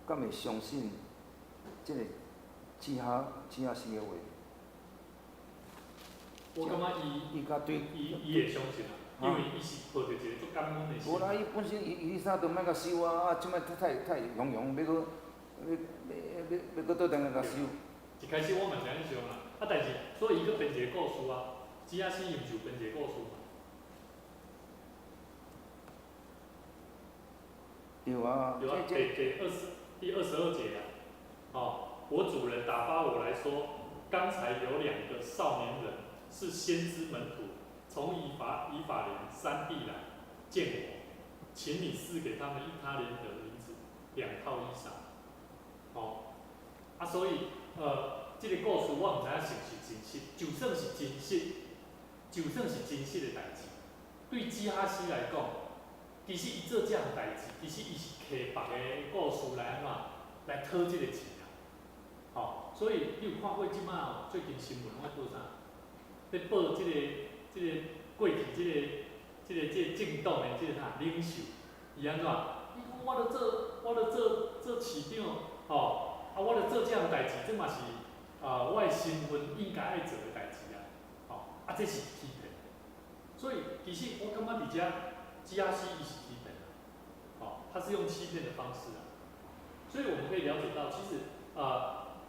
敢会相信这个基哈西的话？我感觉伊甲对，伊会相信因为伊是抱着一个足感恩的心。无啦，伊本身伊啥都莫甲收即摆太洋洋，要搁倒当个甲收。一开始我嘛是安尼想啦，但是所以伊搁编一个故事基哈西伊毋是有编一个故事嘛？对啊。有第22节我主人打发我来说，刚才有2个少年人是先知门徒，从以法莲山地来见我，请你赐给他们1他连得银子，2套衣裳。所以这个故事我毋知影是毋是真实，就算是真实的代志，对基哈西来讲，其实伊做这样代志，其实伊是摕别个故事来来讨这个钱所以你有看过即摆最近新闻我报啥？在报这个过去这个政党的这个领袖，伊安怎？伊讲我著做市长我著做这样代志，这嘛是我的身份应该爱做的代志这是欺骗。所以其实我感觉伫遮基哈西伊是欺骗他是用欺骗的方式所以我们可以了解到，其实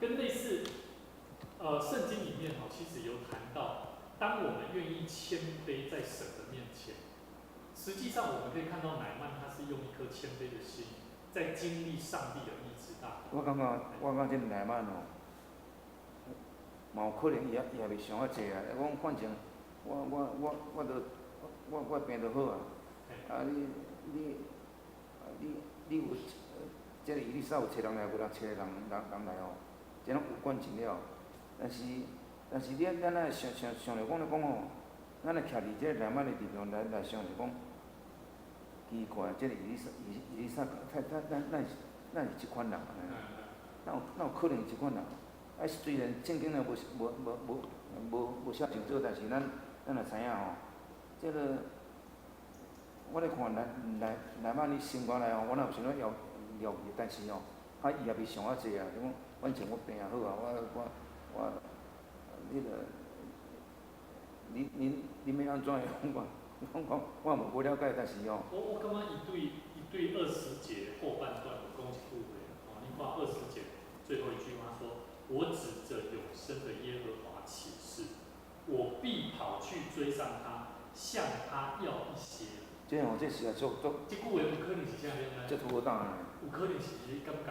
跟类似圣经里面其实有谈到，当我们愿意谦卑在神的面前，实际上我们可以看到乃曼他是用一颗谦卑的心，在经历上帝的医治大。我感觉这乃曼嘛有可能伊也袂想遐济讲反正我病就好你有这个伊丽莎有找人来，无人找人来这拢有关尽了。但是咱爱想着讲咱来徛伫这个乃曼的地方来想着讲，奇怪，这个伊丽莎，咱是即款人哪有可能即款人？虽然正经的无啥真做，但是咱也知影这个我咧看乃曼伊生活来我若有想要要伊，但是伊也袂想遐济就讲反正我病好我你要安怎我无了解，但是我感觉伊对20节后半段有讲一句话你看20节最后一句话说：“我指着永生的耶和华起誓，我必跑去追上他，向他要一些。”这是啊，做。这句话有可能是啥呢？这拄好当啊。有可能是伊感觉，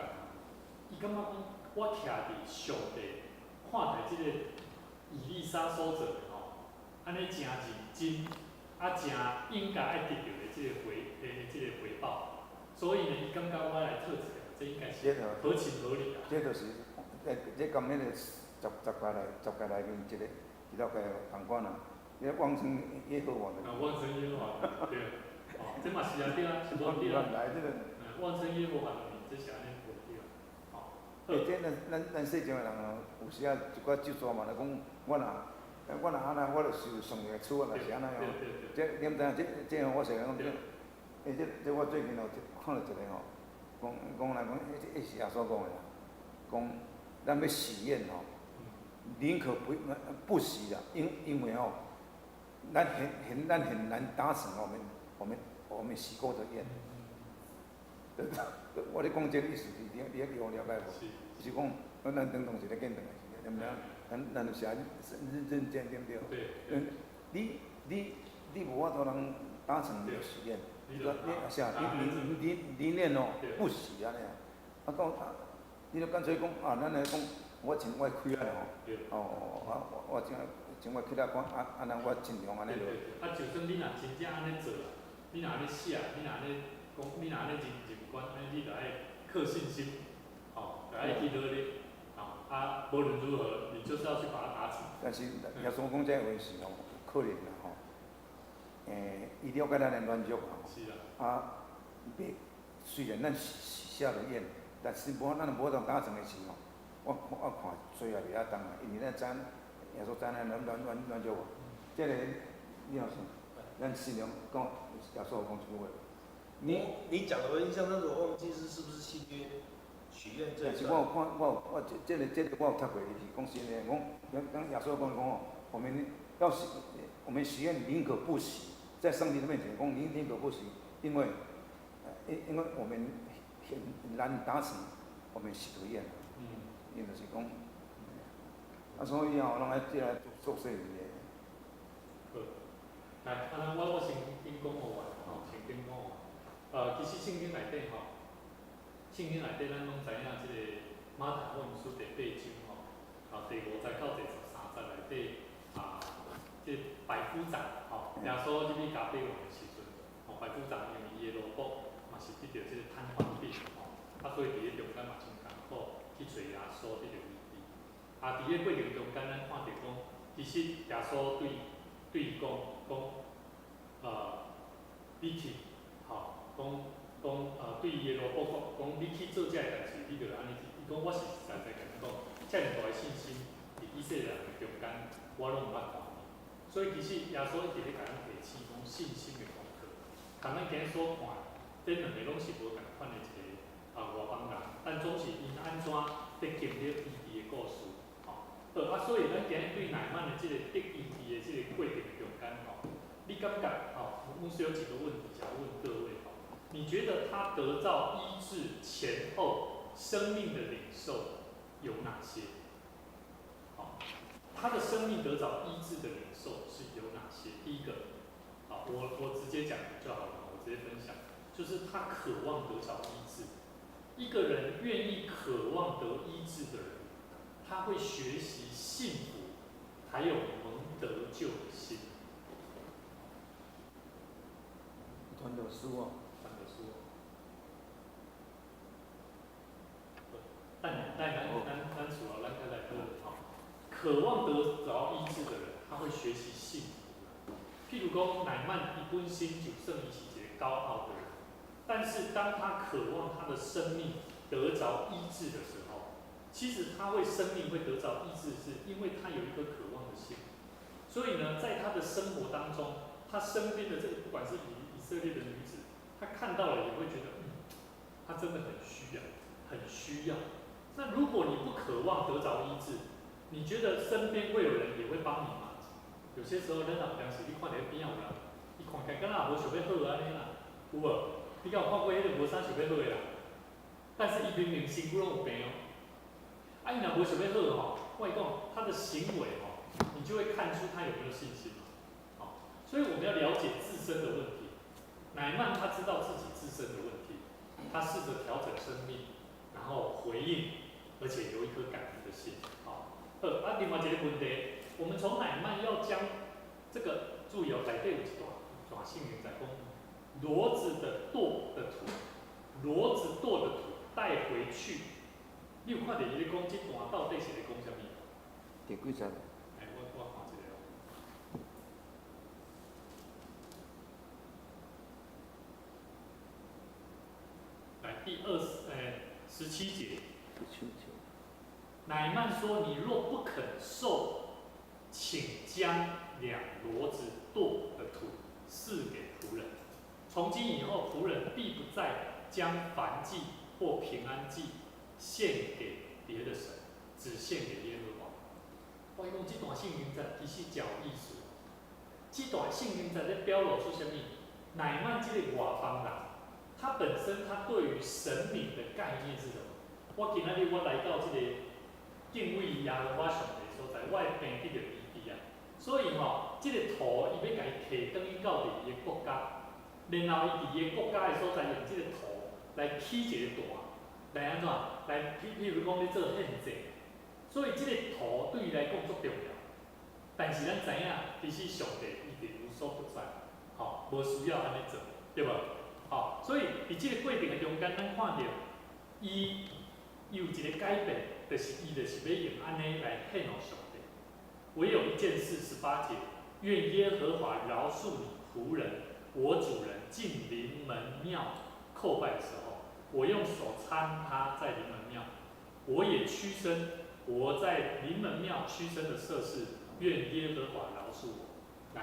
伊感觉讲，我徛伫上帝看待这个以利沙所做的安尼真认真，真应该爱得到的这个回报，所以呢，伊感觉我来讨一个，这应该是合情合理这就是这今年的十届内面一个同款往生耶和华的。往生耶和华对。这嘛是对是无对往生耶和华的名，这是安尼无对咱细种的人有时一寡咒诅嘛，来讲我若安那，我著受上帝的处啊，是安尼这你毋知影？这我是讲这我最近看到一个讲来讲，迄是耶稣讲的啦，讲咱要许愿宁可不许啦，因为咱很难达成我们许过的愿。我咧讲这个意思，你了解无？就是讲，咱等同是咧见长的，对毋对？咱就是认真对不对？你无法度通达成你的许愿，你念不许安尼你就干脆讲咱来讲，我尽我开啊我尽我起来讲安那我尽量安尼落。就算你若真正安尼做你若安尼写，你若安尼讲，你若安尼认关，你著爱靠信心，著爱去努力，无论如何，你就是要去把它达成。但是耶稣讲这话是可能啦伊了解咱的软弱是虽然咱写了愿，但是咱无法度达成的时我看最后袂晓当因为咱知耶稣知咱乱做无？这个你要想，咱信仰讲耶稣讲一句话。你讲的我印象当中，我忘记是不是新约许愿这一段。但是我有看，这个我有读过，是讲新的，讲耶稣讲哦，我们许愿宁可不许，在上帝的面前讲宁可不许，因为我们很难达成我们许的愿，因就是讲，所以哦，拢爱做细的。来，我先讲完吼，先讲完。其实圣经内底吼，圣经内底咱拢知影，即个马太福音书第8章吼，第50到第13节内底即百夫长吼，耶稣入去加百王的时阵，百夫长因为伊的萝卜嘛是得到即个瘫痪病吼，所以伫咧中间嘛真艰苦去找耶稣得到医治。伫咧过程中间，咱看到讲，其实耶稣对伊讲，你去，对伊的萝卜讲，你去做这个代志，你就安尼去。伊讲我是实在甲你讲，遮尔大的信心，伫以色列人的中间，我拢毋捌看过。所以其实耶稣一直咧甲咱提醒讲信心的功课，同咱今日所看，这两个拢是无共款的一个外邦人，但总是因安怎得经历医治的故事。所以咱今日对乃縵的即个得医治的即个过程中间你感觉我是有几个问题想要问各位你觉得他得到医治前后生命的领受有哪些？他的生命得到医治的领受是有哪些？第一个，我直接讲就好了，我直接分享，就是他渴望得到医治。一个人愿意渴望得医治的人，他会学习幸福，还有蒙得救的心。传道书哦，但咱除了咱刚才说的渴望得着医治的人，他会学习幸福。譬如讲，乃縵伊本身就算伊是一个高傲的人，但是当他渴望他的生命得着医治的时候，其实他生命会得着医治，是因为他有一颗渴望的心。所以呢，在他的生活当中，他身边的这个不管是以色列的女子，他看到了也会觉得，他真的很需要，很需要。那如果你不渴望得着医治，你觉得身边会有人也会帮你吗？有些时候，咱老当时你看到边有人，伊看起来敢若无想要好安尼啦，有无？你敢有看过迄个无啥想要好的人？但是伊明明身躯拢有病哦。伊若无想要好我跟你讲，他的行为你就会看出他有没有信心所以我们要了解自身的问题。乃縵他知道自己自身的问题，他试着调整生命，然后回应，而且有一颗感恩的心。另外一个问题，我们从乃縵要将这个注意内底有一段圣经在讲，骡子的舵的土，骡子舵的土带回去。你有看到伊咧讲这段到底是咧讲什么？第几节？我看一下来，第17节。乃縵说：“你若不肯受，请将2骡子舵的土赐给仆人。从今以后，仆人必不再将燔祭或平安祭献给别的神，只献给耶和华。”我讲这段圣经在其实真有意思。这段圣经在表露出什么？乃縵这个外邦人，他本身他对于神明的概念是什么？我今仔日我来到这个敬畏耶和华上帝所在，我的病得到医治啊。所以这个土伊要甲伊摕转去到伊的国家，然后伊伫伊的国家的所在用这个土来起一个段，来安怎？来譬如讲咧做献祭。所以这个土对伊来讲足重要。但是咱知影，其实上帝一直无所不在，无需要安尼做，对无？所以伫这个过程的中间，咱看到伊有一个改变，就是伊就是要用安尼来献予上帝。唯有一件事，18节，愿耶和华饶恕你仆人，我主人进临门庙叩拜的时候，我用手搀他在临门庙，我也屈身我在临门庙屈身的设事，愿耶和华饶恕我。来，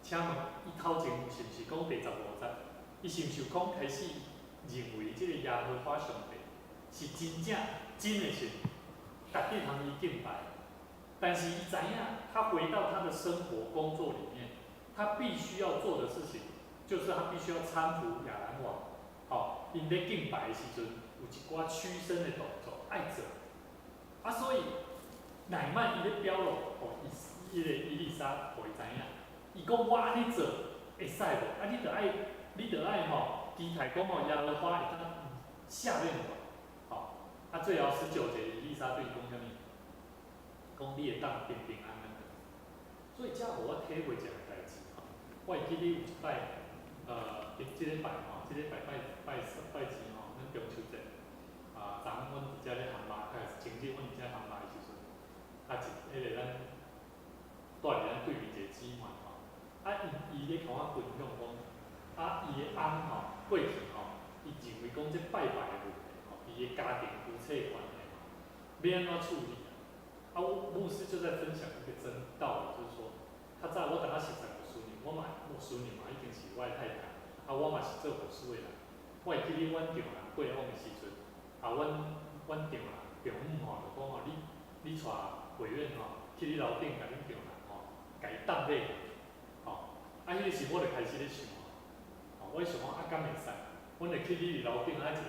请问伊头前是毋是讲第15节？伊是毋是讲开始认为即个耶和华上帝是真的是逐日通伊敬拜？但是伊知影，他回到他的生活工作里面，他必须要做的事情，就是他必须要搀扶亚兰王。好，因咧敬拜的时阵，有一寡屈身的动作爱做。啊，所以乃曼伊咧表露，互伊个伊丽莎，互伊知影，伊讲我安尼做会使无？啊，你着爱吼，期待讲吼耶和华会当下令我。好，啊，最后19节，伊丽莎对伊讲啥物？讲你会当平平安安的。所以这互我体会一个代志吼，我会记得有一摆，即礼拜吼，即礼拜拜钱吼，咱中秋节，昨昏阮伫遮咧烘肉，前日阮伫遮烘肉的时阵，啊迄个咱住伫咱对面一个姊妹吼，啊伊咧甲我分享讲，啊伊的翁吼过去吼，伊认为讲这拜拜的问题吼，伊的家庭夫妻关系吼，要安怎处理？啊，牧师就在分享一个真道理，就是说，较早我当我熟悉我孙女，我孙女嘛已经是我的太太，啊，我嘛是做牧师的人。我会记得阮丈人过往的时阵，啊，阮丈母吼就讲吼，你带会员吼去你楼顶，甲恁丈人吼，甲伊搭买，吼，啊，迄个时我就开始咧想吼，我想讲啊，敢会使？阮会去你楼顶啊，一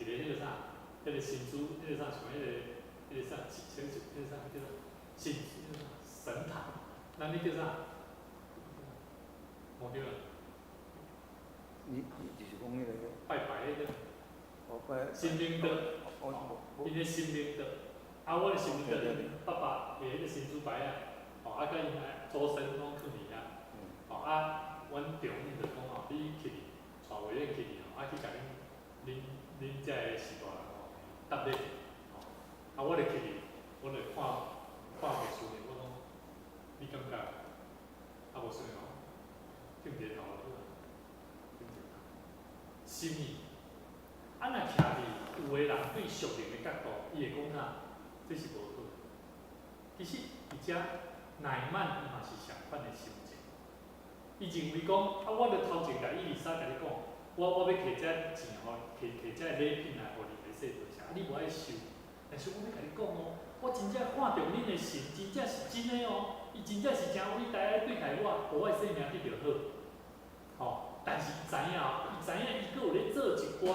个迄个啥，迄个神主，迄个啥像迄个。迄个啥，迄个啥叫做神坛，咱迄叫啥？无对啦。你就是讲迄个拜拜迄个。哦，拜。心灵德，伊个心灵德，啊，我的心灵德，爸爸的迄个神主牌啊，哦，啊，甲因祖先拢去伫遐，哦，啊，阮丈母就讲吼，你去哩，带委员去哩吼，啊，去甲恁遮个士大人吼，搭咧。啊，我就去哩，我就看无孙女，我讲，你感觉？啊，无孙女讲，点点头了，点点头，心意。啊，若徛伫有个人对属灵的角度，伊会讲啥？这是无好。其实伫遮乃曼伊嘛是相款的心情。伊认为讲，啊，我著头前甲伊丽莎甲你讲，我要摕遮钱吼，摕遮礼品来互你来说多谢，啊，你无爱收。但是我要甲你讲哦，我真正看到恁的神，真正是真的哦，伊真正是真伟大的对待我，互我的生命得着好。吼，但是伊知影哦，伊知影伊阁有咧做一寡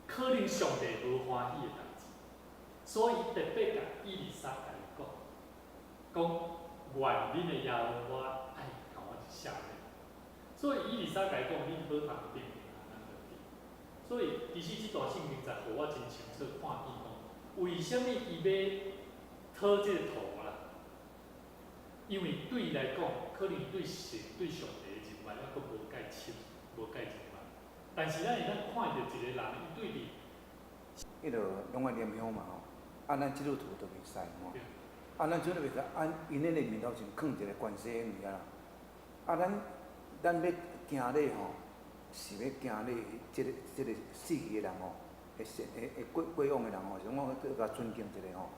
可能上帝无欢喜的代志，所以伊特别甲伊丽莎甲伊讲，愿恁的耶和华爱甲我下令。所以伊丽莎甲伊讲，恁好通平平安安的去。所以其实即段圣经在互我真清楚看见。为什么伊要讨这个图啦？因为对伊来讲，可能对神、对上帝的人脉还阁无介深，无介人脉。但是咱会当看到一个人，伊对你，迄落拢爱念香嘛吼，啊，咱基督徒都袂使吼，啊，咱主要袂使按因迄个面头前放一个观世音尔啦，啊，咱要行礼吼，是要行礼即个死去的人吼。会过往的人吼，是讲佮甲尊敬一下吼。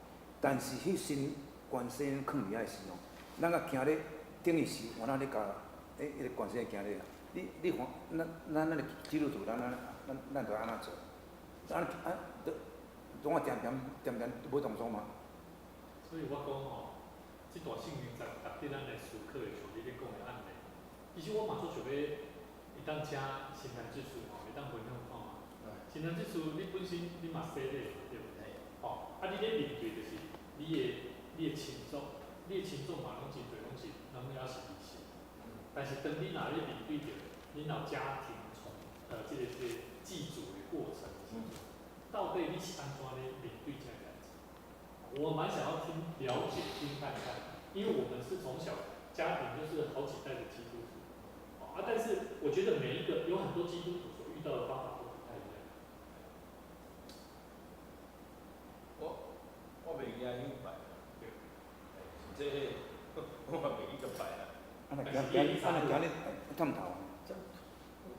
但是迄身观世音放伫遐时吼，咱甲行咧，等于是原来咧甲迄个观世音行咧啦。你看，咱个基督徒，咱着安怎做？总啊点无动作嘛。所以我讲吼，即段圣经值得咱来思考的，像你咧讲的案例。其实我嘛做想要，会当请新人之书吼，会当分享看。新人之书，你本身你嘛写咧，对不对？吼，啊，你咧面对就是你的亲属，你的亲属嘛拢真侪拢是也是离世。但是当你若咧面对着恁老家庭这个祭祖的过程的时候，到底你是安怎咧面对这个代志？我蛮想要了解听看看，因为我们是从小家庭就是好几代的基督徒，啊，但是我觉得每一个有很多基督徒所遇到的方法。我袂惊伊拜，即个我嘛袂去甲拜啦。安尼行咧探头。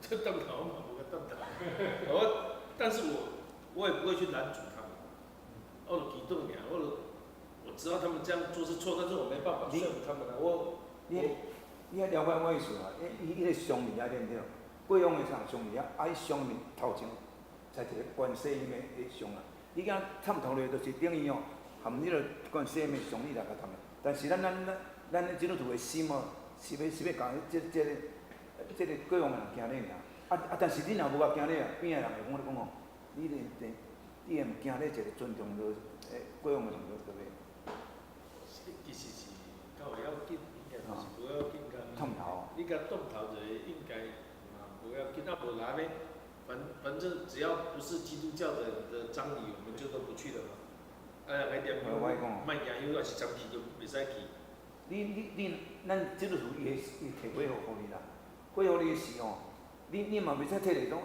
这探头我嘛无甲探头，但是我也不会去拦阻他们。我就知道他们这样做是错，但是我没办法说服他们啊。你了解我意思啊？伊个上面遐对不对？贵阳的上面啊，伊上面头前才一个观世音的像啊。你敢探头咧，就是等于哦，含迄个观世音的像你来甲探的。但是咱基督徒的心哦，是要甲这个贵阳的人行咧尔。但是你若无甲行咧啊，边个人会讲你讲哦，你会唔行咧一个尊重着贵阳的人对不对？其实是较会要紧，应该就是不要紧甲。探头。你甲动头就应该不要紧，那无然呢？反正只要不是基督教的葬礼，我们就都不去了嘛。来点名，卖行有，要是暂去就袂使去。咱基督徒伊会摕过互你啦，过互你是哦，你嘛袂使摕咧种，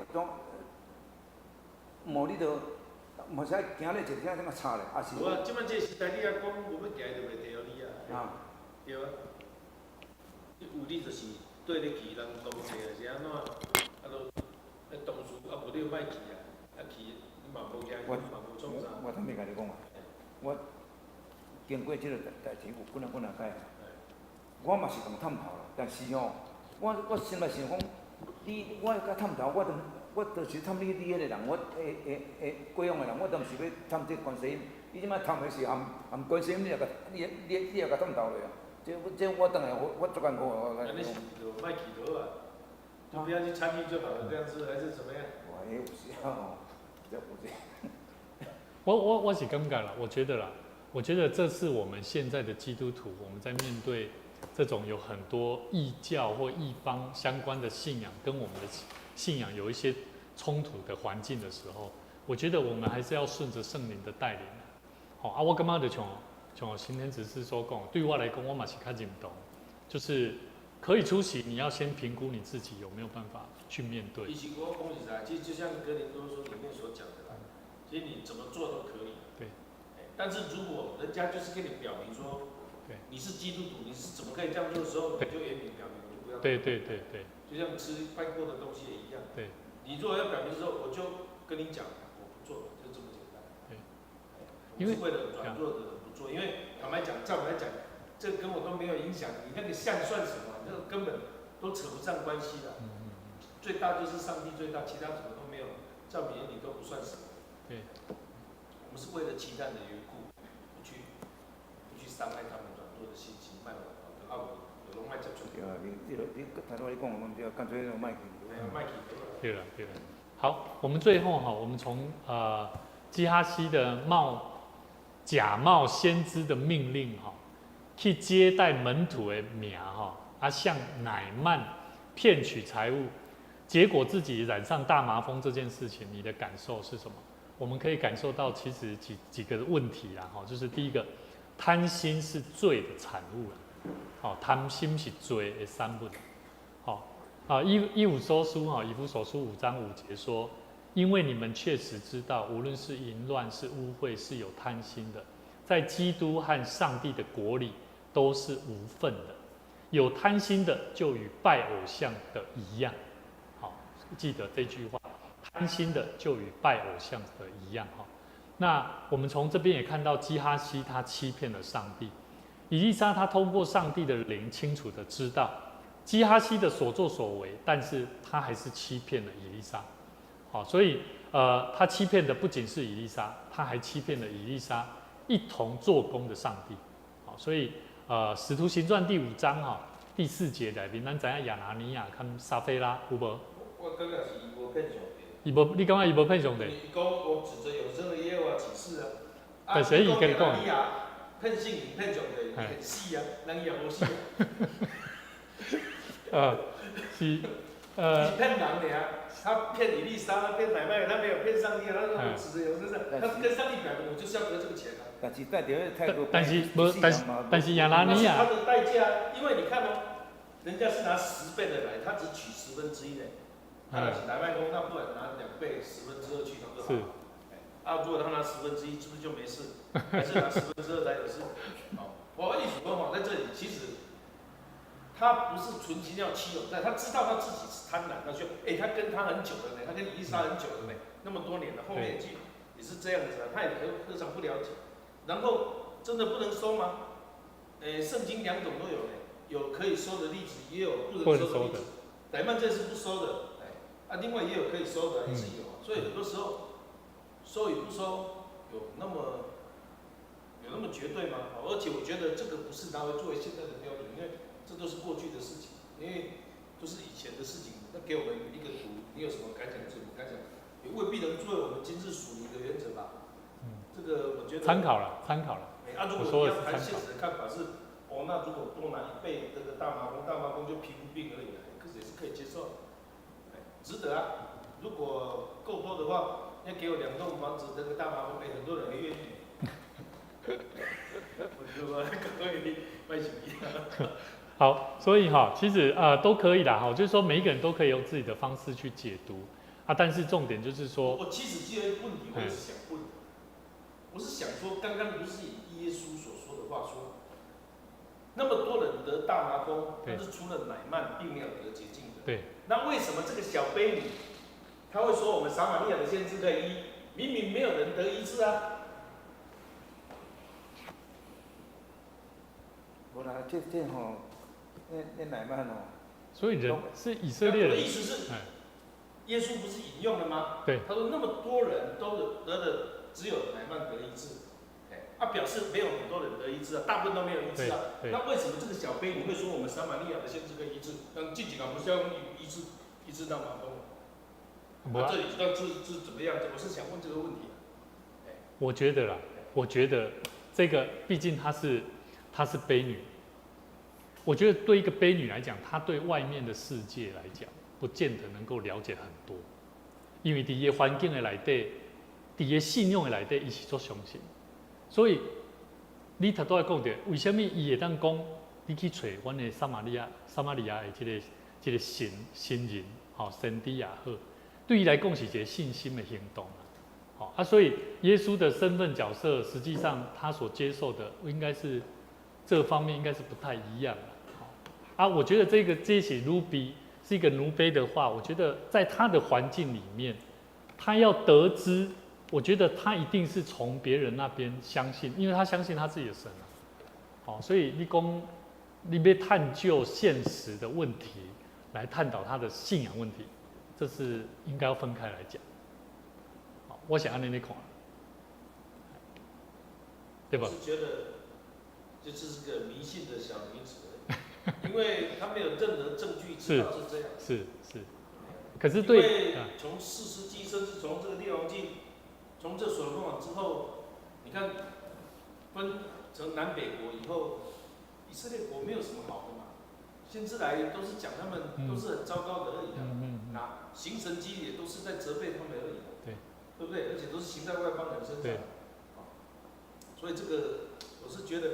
无你着，嘛使行咧一个啥差咧，也是。无啊，即摆这时代你啊讲无要行就袂摕互你啊。对啊。有你就是对得起人同齐啊，是安怎？同事无你就莫去啊，去你嘛无惊，嘛无创啥。我坦白甲你讲啊，我经过即个代志有几啊摆啊，我嘛是同探头啦，但是哦，我心内想讲，我甲探头，我就是探你迄个人，我过往的人，我当是要探这观世音，你即摆探的是含观世音，你也甲探头咧啊？这我当然我足艰苦啊。那你是就莫去就好啊，就不要去参与就好了，这样子还是怎么样？我有时候，这不是。我是感觉啦，我觉得这是我们现在的基督徒，我们在面对这种有很多异教或异方相关的信仰，跟我们的信仰有一些冲突的环境的时候，我觉得我们还是要顺着圣灵的带领。好我感觉就像新天执事所讲，对我来讲，我嘛是较认同，就是可以出席，你要先评估你自己有没有办法去面对。其实我讲实在，其实就像哥林多书里面所讲的啦，其实你怎么做都可以。对。但是如果人家就是跟你表明说，你是基督徒，你是怎么可以这样做的时候，你就严明表明，你就不要。对。就像吃拜过的东西也一样。对。你如果要表明的时候，我就跟你讲，我不做，就这么简单。对。因为为了软弱的人不做，因为坦白讲，在我来讲，这跟我都没有影响。你那个像算什么？那个根本都扯不上关系的。最大就是上帝最大，其他什么都没有，在我们眼里都不算什么。对。我们是为了期待的缘故，不去伤害他们软弱的心情，卖我有拢卖接触。对啊，你头拄你讲，我们就干脆就卖去。卖去。对了。好，我们最后我们从基哈西的假冒先知的命令去接待门徒的名向乃曼骗取财物，结果自己染上大麻风这件事情，你的感受是什么？我们可以感受到其实几个问题啦就是第一个，贪心是罪的产物啦，贪心是罪的产物。以弗所书5章5节说，因为你们确实知道，无论是淫乱、是污秽、是有贪心的，在基督和上帝的国里都是无份的。有贪心的，就与拜偶像的一样。好，记得这句话，贪心的就与拜偶像的一样。那我们从这边也看到基哈西他欺骗了上帝，以利沙他通过上帝的灵清楚的知道基哈西的所作所为，但是他还是欺骗了以利沙。好，所以他欺骗的不仅是以利沙，他还欺骗了以利沙一同做工的上帝。好，所以使徒行传第5章第4节里面，咱知影亚拿尼亚跟撒非拉有无？我感觉是伊无骗上帝。你感觉伊无骗上帝？伊讲我指着永生的耶和华起誓啊。但是伊跟讲，骗圣灵骗上帝，伊很死啊，人伊也无死。是是骗人的他骗以利沙，骗买卖，他没有骗上帝啊，他说我指着永生的，他跟上帝表明我就是要得这个钱啊。但是带着态度，但是亚拿尼亚，他的代价，因为你看人家是拿10倍的来，他只取1/10的，他买卖工，他不管拿2倍2/10去，他就好。如果他拿1/10，是不是就没事？还是拿2/10才有事？我意思说在这里其实他不是存心要欺我，但他知道他自己是贪婪，他说，他跟他很久了呢，他跟以利沙很久了呢，那么多年了，后面也是这样子啊，他也何尝不了解？然后真的不能收吗？圣经两种都有有可以收的例子，也有不能收的例子。乃縵这是不收的，另外也有可以收的，也是有。所以很多时候收与不收有那么绝对吗？而且我觉得这个不是拿来作为现在的标准，因为这都是过去的事情，因为都是以前的事情。那给我们一个图，你有什么感想？有什么感想？也未必能作为我们今日属灵的原则吧。这个我觉得参考了。如果你要谈现实的看法是，那如果多拿1倍这个大麻风就皮肤病而已，可是也是可以接受，值得啊。如果够多的话，要给我2栋房子，这个大麻风，很多人会愿意。我觉得各位卖什么？好，所以其实都可以啦就是说每一个人都可以用自己的方式去解读但是重点就是说，我其实记得问题，我也是想问，我是想说，刚刚不是以耶稣所说的话说，那么多人得大麻风，但是除了乃縵，并没有得洁净的。对。那为什么这个小婢女，他会说我们撒玛利亚的先知可以医？明明没有人得医治啊。无啦，这那乃縵所以人是以色列人。我的意思是，耶稣不是引用了吗？对。他说那么多人都得了，只有乃縵得医治。表示没有很多人得医治啊，大部分都没有医治啊。那为什么这个小婢女会说我们撒玛利亚的先知可以医治？近几年不是要用医治大麻风吗？这里是怎么样？我是想问这个问题。我觉得这个毕竟她是婢女，我觉得对一个婢女来讲，她对外面的世界来讲，不见得能够了解很多，因为在伊环境的内底，在伊信用的内底，伊是做相信。所以你头拄仔讲到，为什么伊会当讲你去找阮的撒玛利亚的这个神人，神邸也好，对伊来讲是一个信心的行动所以耶稣的身份角色，实际上他所接受的应该是这方面应该是不太一样我觉得这些奴婢是一个奴婢的话，我觉得在他的环境里面，他要得知。我觉得他一定是从别人那边相信，因为他相信他自己的神所以你要探究现实的问题，来探讨他的信仰问题，这是应该要分开来讲。我想按你看，对吧？我是觉得这是个迷信的小女子，因为他没有任何证据知道是这样。是，可是对，因为从4世纪，甚至从这个列王记。从这所罗门王之后，你看分成南北国以后，以色列国没有什么好的嘛。先知来都是讲他们都是很糟糕的而已行神迹也都是在责备他们而已对不对？而且都是行在外邦人身上。所以这个我是觉得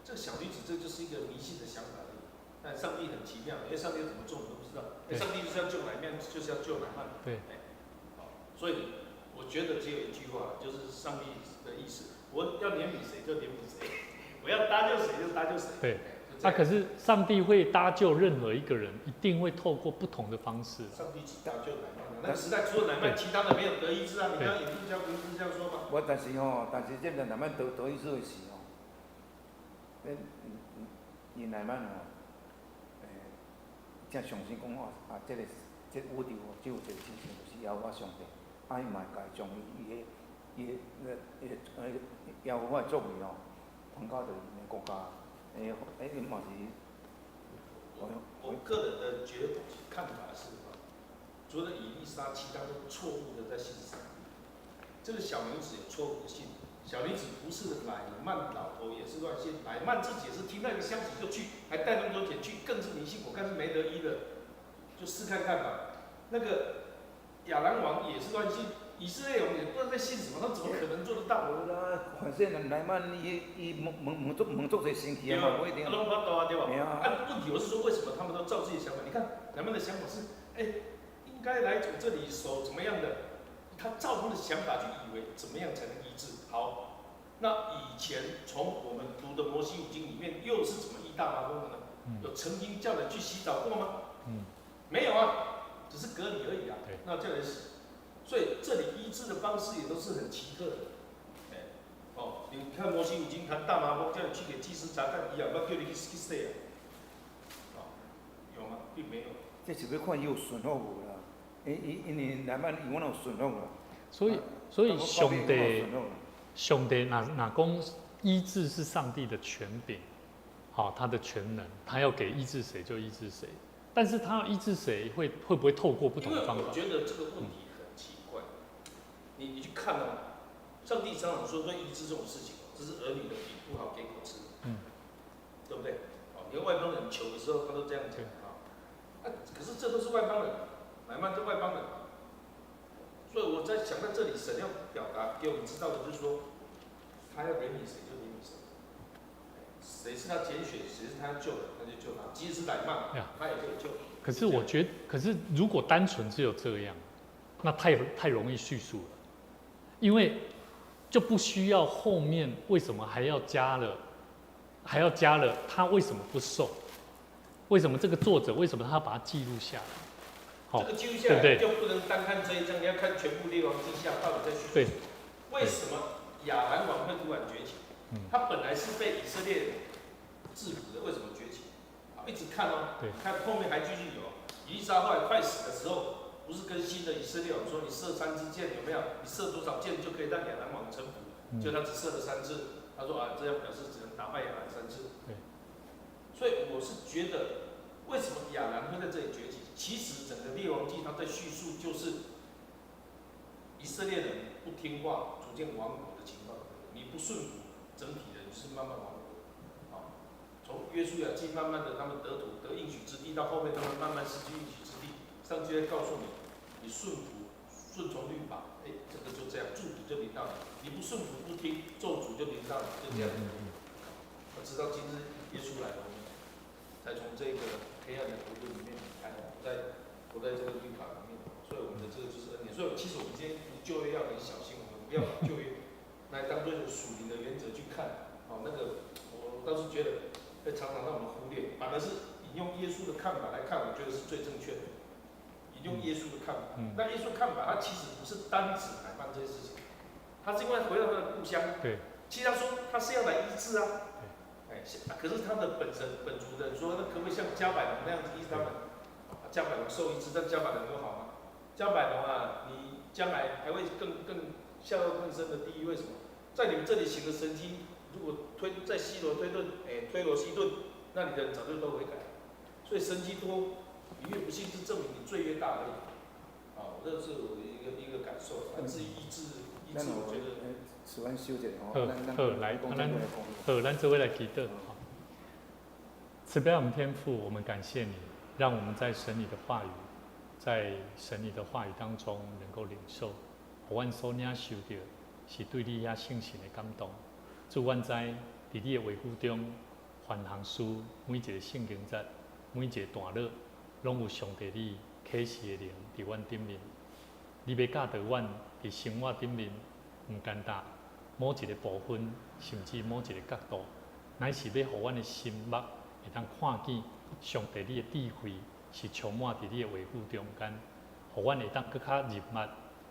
这个小女子这就是一个迷信的想法而已。但上帝很奇妙，因为上帝怎么做我们都不知道。上帝就是要救乃縵，就是要救乃縵。对。所以。我觉得只有一句话，就是上帝的意思：我要怜悯谁就怜悯谁，我要搭救谁就搭救谁。对。可是上帝会搭救任何一个人，一定会透过不同的方式。上帝只搭救乃縵，那个时代除了乃縵，其他的没有得医治啊！你刚刚也不是这样说吗？但是这个乃縵得医治的时伊乃縵正相信讲这宇宙只有一个真神，就是耶和华上帝。伊嘛会家将伊耶和华的作为传到着伊的国家，嘛是。我个人的看法是，除了以利沙，其他都错误的在信上帝。这个小女子有错误的信，小女子不是乃縵老头也是乱信，乃縵自己也是听那个消息就去，还带那么多钱去，更是迷信。我看是没得医的，就试看看吧。那个。亚兰王也是乱信，以色列王也不知道在信什么，他怎么可能做得到？无啦，反正乃縵伊问足侪神奇嘛，不一定。拢巴多对吧？问题我是说，为什么他们都照自己的想法？你看乃縵的想法是，应该来从这里手怎么样的？他照他的想法去以为怎么样才能医治。好，那以前从我们读的摩西五经里面，又是怎么医大麻风的呢？有曾经叫人去洗澡过吗？没有啊。只是隔离而已那叫人洗，所以这里医治的方式也都是很奇特的，你看摩西五经谈大麻风，叫你去给祭司查看一样，不叫你去洗啊？有吗？并没有。这是要看伊有顺服无啦。因为南蛮伊我有顺服啦。所以上帝哪讲医治是上帝的权柄，好，他的全能，他要给医治谁就医治谁，但是他要医治谁会不会透过不同的方法？因为我觉得这个问题很奇怪，你去看哦，上帝常常说医治这种事情，这是儿女的饼不好给狗吃，对不对？哦，连外邦人求的时候他都这样讲啊，可是这都是外邦人，乃曼是外邦人。所以我在想到这里，神要表达给我们知道的就是说，他要怜悯谁就怜悯谁，谁是他拣选，谁是他要救的，他就救他。即使是乃曼，他也可以救。可是我觉得，可是如果单纯只有这样，那太容易叙述了，因为就不需要后面为什么还要加了他为什么不受？为什么这个作者为什么他把它记录下来？这个记录下来就不能单看这一章，你要看全部列王记下到底在叙述为什么亚兰王会突然崛起？他本来是被以色列制服的，为什么崛起？一直看哦，看后面还继续有。以利沙后来快死的时候，不是跟新的以色列王说，你射3支箭有没有？你射多少箭就可以让亚兰王臣服？就他只射了3次，他说这样表示只能打败亚兰3次。所以我是觉得，为什么亚兰会在这里崛起？其实整个列王记他在叙述就是以色列人不听话，逐渐亡国的情况。你不顺服，整体人就是慢慢亡国。从约书亚记慢慢的他们得土得应许之地，到后面他们慢慢失去应许之地，上帝会告诉你，你顺服顺从律法，这个就这样，祝福就临到你；你不顺服不听，咒诅就临到你，就这样。直到今日耶稣来了，我们才从这个黑暗的国度里面开，活在这个律法里面，所以我们的这个就是恩典。所以其实我们今天读旧约要很小心，我们不要把旧约来当做一种属灵的原则去看。那个我倒是觉得会常常让我们忽略，反而是引用耶稣的看法来看，我觉得是最正确的。引用耶稣的看法，那耶稣看法他其实不是单指乃曼这些事情，他是因为回到他的故乡，其实他说他是要来医治啊。可是他的本族人说，那可不可以像加百农那样子医治他们？加百农受医治，但加百农有好吗？加百农你将来还会更下到更深的地狱。为什么？在你们这里行的神迹，如果在西罗推罗西顿，那里的人早就都悔改。所以神迹多，你越不信，是证明你罪越大而已。这是我的一个感受。至于医治，我觉得。咱这位来祈祷。慈悲我们天父，我们感谢你，让我们在神你的话语，在神你的话语当中能够领受。我们所领受到是对你遐圣神的感动。主，我知在你的话语中，凡行书每一个圣经节，每一个段落，拢有上帝你启示的灵伫阮顶面。你要教导阮伫生活顶面，唔简单。某一个部分，甚至某一个角度，乃是要互阮的心目会当看见上帝你的智慧是充满伫你的话语中间，互阮会当更较入密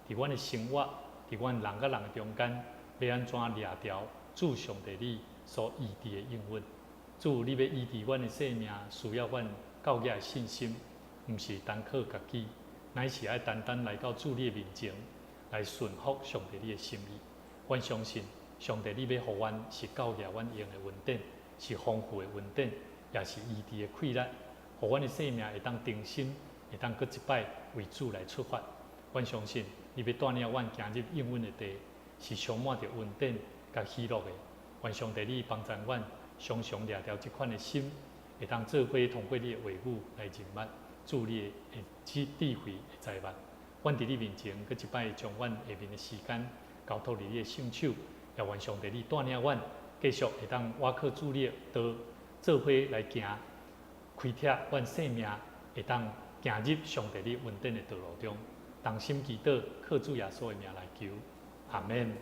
伫阮的生活，伫阮人甲人中间，要安怎掠条主上帝你所医治的应允。主，你要医治阮的生命，需要阮教育的信心，毋是单靠家己，乃是爱单单来到主你的面前，来顺服上帝你的心意。阮相信，上帝你要互阮是教育阮用的稳定，是丰富的稳定，也是医治的气力，互阮的生命会当定心，会当搁一摆为主来出发。阮相信，你要带领阮行入应允的地，是充满着稳定甲喜乐的。愿上帝你帮助阮，常常掠条这款的心，会当做伙通过你的话语来认捌主你的智慧的财物。阮伫你面前，搁一摆将阮下面的时间。交托你的圣手，也愿上帝你带领阮，继续会当挖靠主你的道，做伙来行，开拓阮生命，会当行入上帝你稳定的道路中。同心祈祷，靠主耶稣的名来求，阿门。